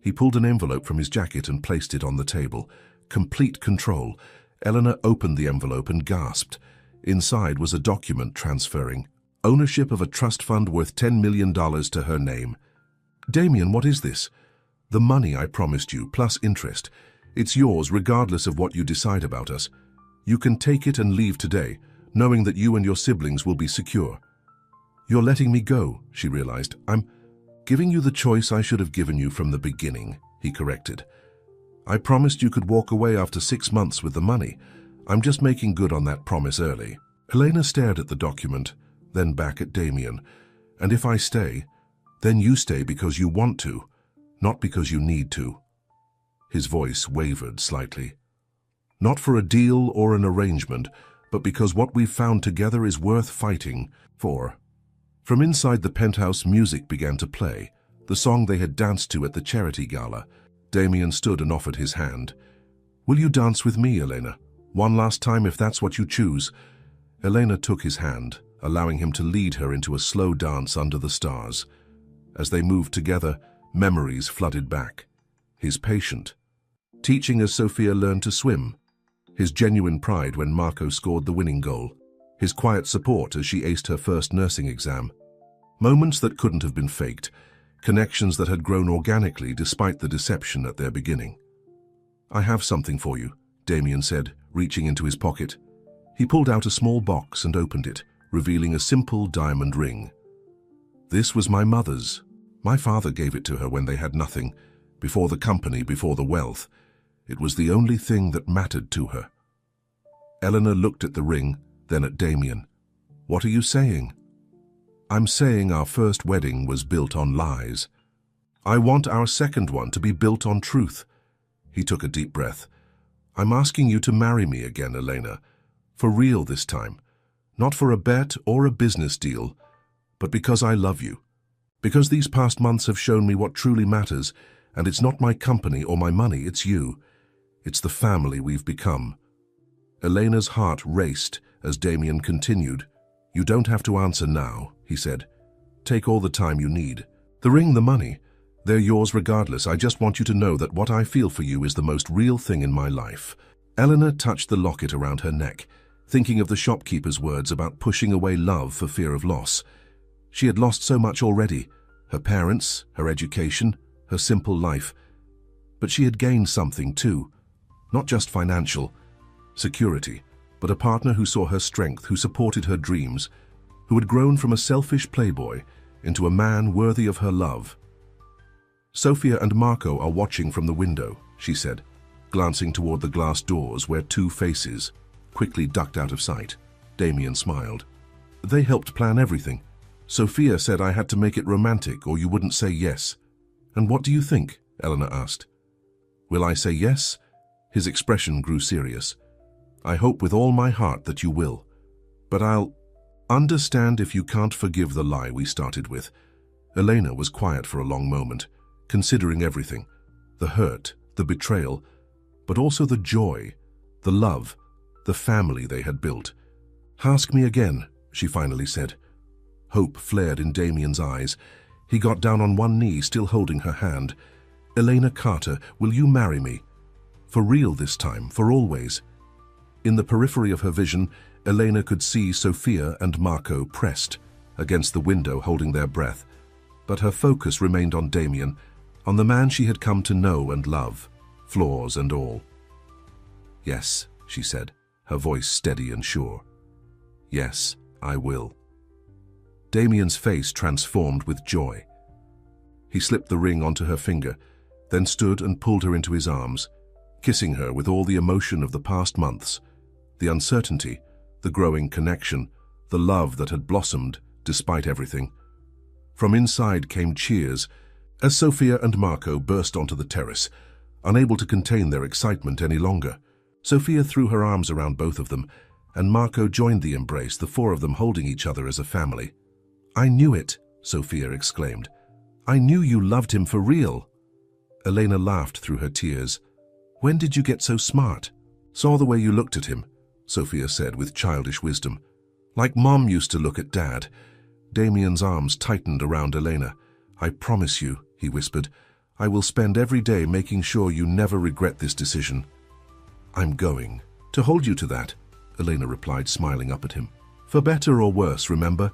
[SPEAKER 1] He pulled an envelope from his jacket and placed it on the table. Complete control. Eleanor opened the envelope and gasped. Inside was a document transferring ownership of a trust fund worth $10 million to her name. Damien, what is this? The money I promised you, plus interest. It's yours regardless of what you decide about us. You can take it and leave today, knowing that you and your siblings will be secure. You're letting me go, she realized. I'm giving you the choice I should have given you from the beginning, he corrected. I promised you could walk away after 6 months with the money. I'm just making good on that promise early. Elena stared at the document, then back at Damien. And if I stay, then you stay because you want to, not because you need to. His voice wavered slightly. Not for a deal or an arrangement, but because what we've found together is worth fighting for. From inside the penthouse, music began to play, the song they had danced to at the charity gala. Damien stood and offered his hand. Will you dance with me, Elena? One last time if that's what you choose. Elena took his hand, allowing him to lead her into a slow dance under the stars. As they moved together, memories flooded back. His patient, teaching as Sophia learned to swim. His genuine pride when Marco scored the winning goal. His quiet support as she aced her first nursing exam. Moments that couldn't have been faked. Connections that had grown organically despite the deception at their beginning. I have something for you, Damien said, reaching into his pocket. He pulled out a small box and opened it, revealing a simple diamond ring. This was my mother's. My father gave it to her when they had nothing, before the company, before the wealth. It was the only thing that mattered to her. Eleanor looked at the ring, then at Damien. What are you saying? I'm saying our first wedding was built on lies. I want our second one to be built on truth. He took a deep breath. I'm asking you to marry me again, Elena. For real this time. Not for a bet or a business deal, but because I love you. Because these past months have shown me what truly matters, and it's not my company or my money, it's you. It's the family we've become. Elena's heart raced as Damien continued. You don't have to answer now, he said. Take all the time you need. The ring, the money, they're yours regardless. I just want you to know that what I feel for you is the most real thing in my life. Eleanor touched the locket around her neck, thinking of the shopkeeper's words about pushing away love for fear of loss. She had lost so much already, her parents, her education, her simple life. But she had gained something too, not just financial, security, but a partner who saw her strength, who supported her dreams, who had grown from a selfish playboy into a man worthy of her love. Sophia and Marco are watching from the window, she said, glancing toward the glass doors where two faces quickly ducked out of sight. Damien smiled. They helped plan everything. Sophia said I had to make it romantic or you wouldn't say yes. And what do you think? Eleanor asked. Will I say yes? His expression grew serious. I hope with all my heart that you will. But I'll understand if you can't forgive the lie we started with. Elena was quiet for a long moment, considering everything. The hurt, the betrayal, but also the joy, the love, the family they had built. Ask me again, she finally said. Hope flared in Damien's eyes. He got down on one knee, still holding her hand. Elena Carter, will you marry me? For real this time, for always. In the periphery of her vision, Elena could see Sophia and Marco pressed against the window, holding their breath. But her focus remained on Damien, on the man she had come to know and love, flaws and all. Yes, she said, her voice steady and sure. Yes, I will. Damien's face transformed with joy. He slipped the ring onto her finger, then stood and pulled her into his arms, kissing her with all the emotion of the past months, the uncertainty, the growing connection, the love that had blossomed despite everything. From inside came cheers as Sophia and Marco burst onto the terrace, unable to contain their excitement any longer. Sophia threw her arms around both of them, and Marco joined the embrace, the four of them holding each other as a family. I knew it, Sophia exclaimed. I knew you loved him for real. Elena laughed through her tears. When did you get so smart? Saw the way you looked at him, Sophia said with childish wisdom. Like Mom used to look at Dad. Damien's arms tightened around Elena. I promise you, he whispered, I will spend every day making sure you never regret this decision. I'm going to hold you to that, Elena replied, smiling up at him. For better or worse, remember?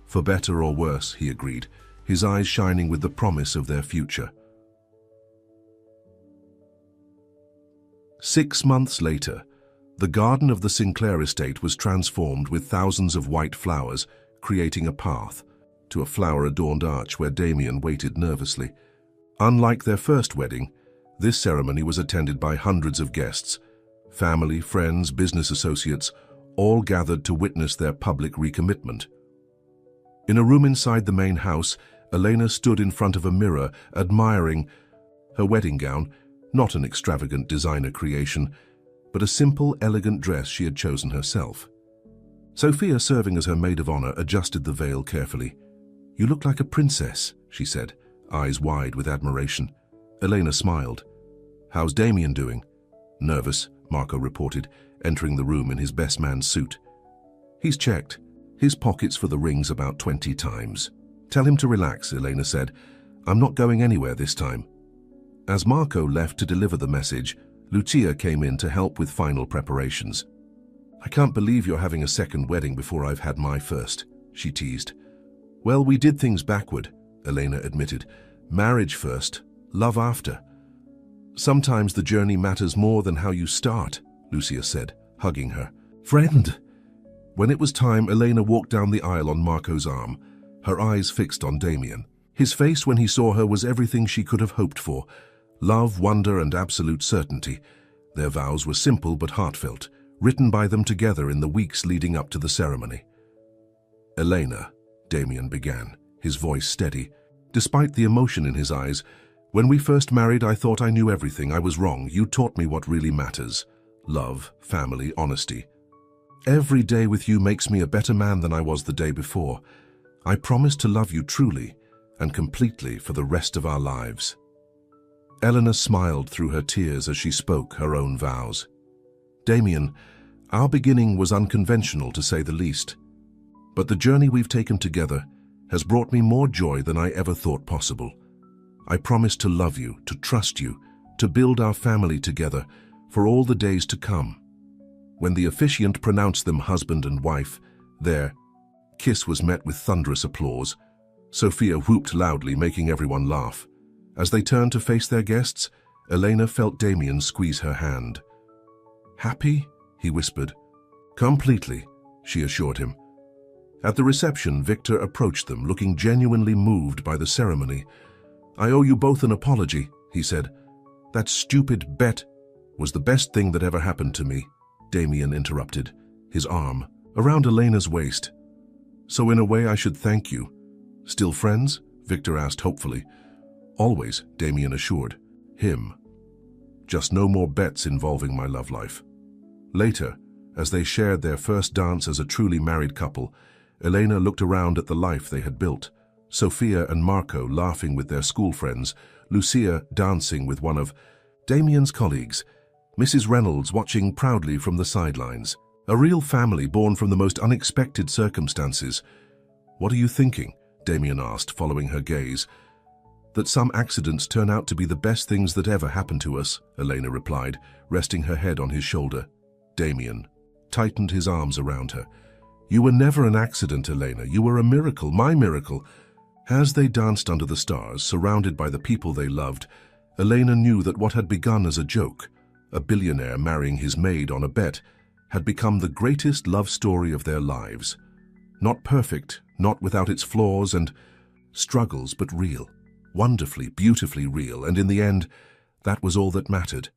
[SPEAKER 1] For better or worse, he agreed, his eyes shining with the promise of their future. 6 months later, the garden of the Sinclair estate was transformed with thousands of white flowers, creating a path to a flower-adorned arch where Damien waited nervously. Unlike their first wedding, this ceremony was attended by hundreds of guests. Family, friends, business associates, all gathered to witness their public recommitment. In a room inside the main house, Elena stood in front of a mirror, admiring her wedding gown, not an extravagant designer creation, but a simple, elegant dress she had chosen herself. Sophia, serving as her maid of honor, adjusted the veil carefully. You look like a princess, she said, eyes wide with admiration. Elena smiled. How's Damien doing? Nervous, Marco reported, entering the room in his best man's suit. He's checked. His pockets for the rings about 20 times. Tell him to relax, Elena said. I'm not going anywhere this time. As Marco left to deliver the message, Lucia came in to help with final preparations. I can't believe you're having a second wedding before I've had my first, she teased. Well, we did things backward, Elena admitted. Marriage first, love after. Sometimes the journey matters more than how you start, Lucia said, hugging her. Friend! When it was time, Elena walked down the aisle on Marco's arm, her eyes fixed on Damien. His face when he saw her was everything she could have hoped for. Love, wonder, and absolute certainty. Their vows were simple but heartfelt, written by them together in the weeks leading up to the ceremony. Elena, Damien began, his voice steady. Despite the emotion in his eyes, when we first married, I thought I knew everything. I was wrong. You taught me what really matters. Love, family, honesty. Every day with you makes me a better man than I was the day before. I promise to love you truly and completely for the rest of our lives. Eleanor smiled through her tears as she spoke her own vows. Damien, our beginning was unconventional to say the least, but the journey we've taken together has brought me more joy than I ever thought possible. I promise to love you, to trust you, to build our family together for all the days to come. When the officiant pronounced them husband and wife, their kiss was met with thunderous applause. Sophia whooped loudly, making everyone laugh. As they turned to face their guests, Elena felt Damien squeeze her hand. Happy? He whispered. Completely, she assured him. At the reception, Victor approached them, looking genuinely moved by the ceremony. I owe you both an apology, he said. That stupid bet was the best thing that ever happened to me, Damien interrupted, his arm around Elena's waist. So in a way I should thank you. Still friends? Victor asked hopefully. Always, Damien assured him. Just no more bets involving my love life. Later, as they shared their first dance as a truly married couple, Elena looked around at the life they had built. Sophia and Marco laughing with their school friends, Lucia dancing with one of Damien's colleagues, Mrs. Reynolds watching proudly from the sidelines. A real family born from the most unexpected circumstances. What are you thinking? Damien asked, following her gaze. That some accidents turn out to be the best things that ever happened to us, Elena replied, resting her head on his shoulder. Damien tightened his arms around her. You were never an accident, Elena. You were a miracle, my miracle. As they danced under the stars, surrounded by the people they loved, Elena knew that what had begun as a joke, a billionaire marrying his maid on a bet, had become the greatest love story of their lives. Not perfect, not without its flaws and struggles, but real. Wonderfully, beautifully real, and in the end, that was all that mattered.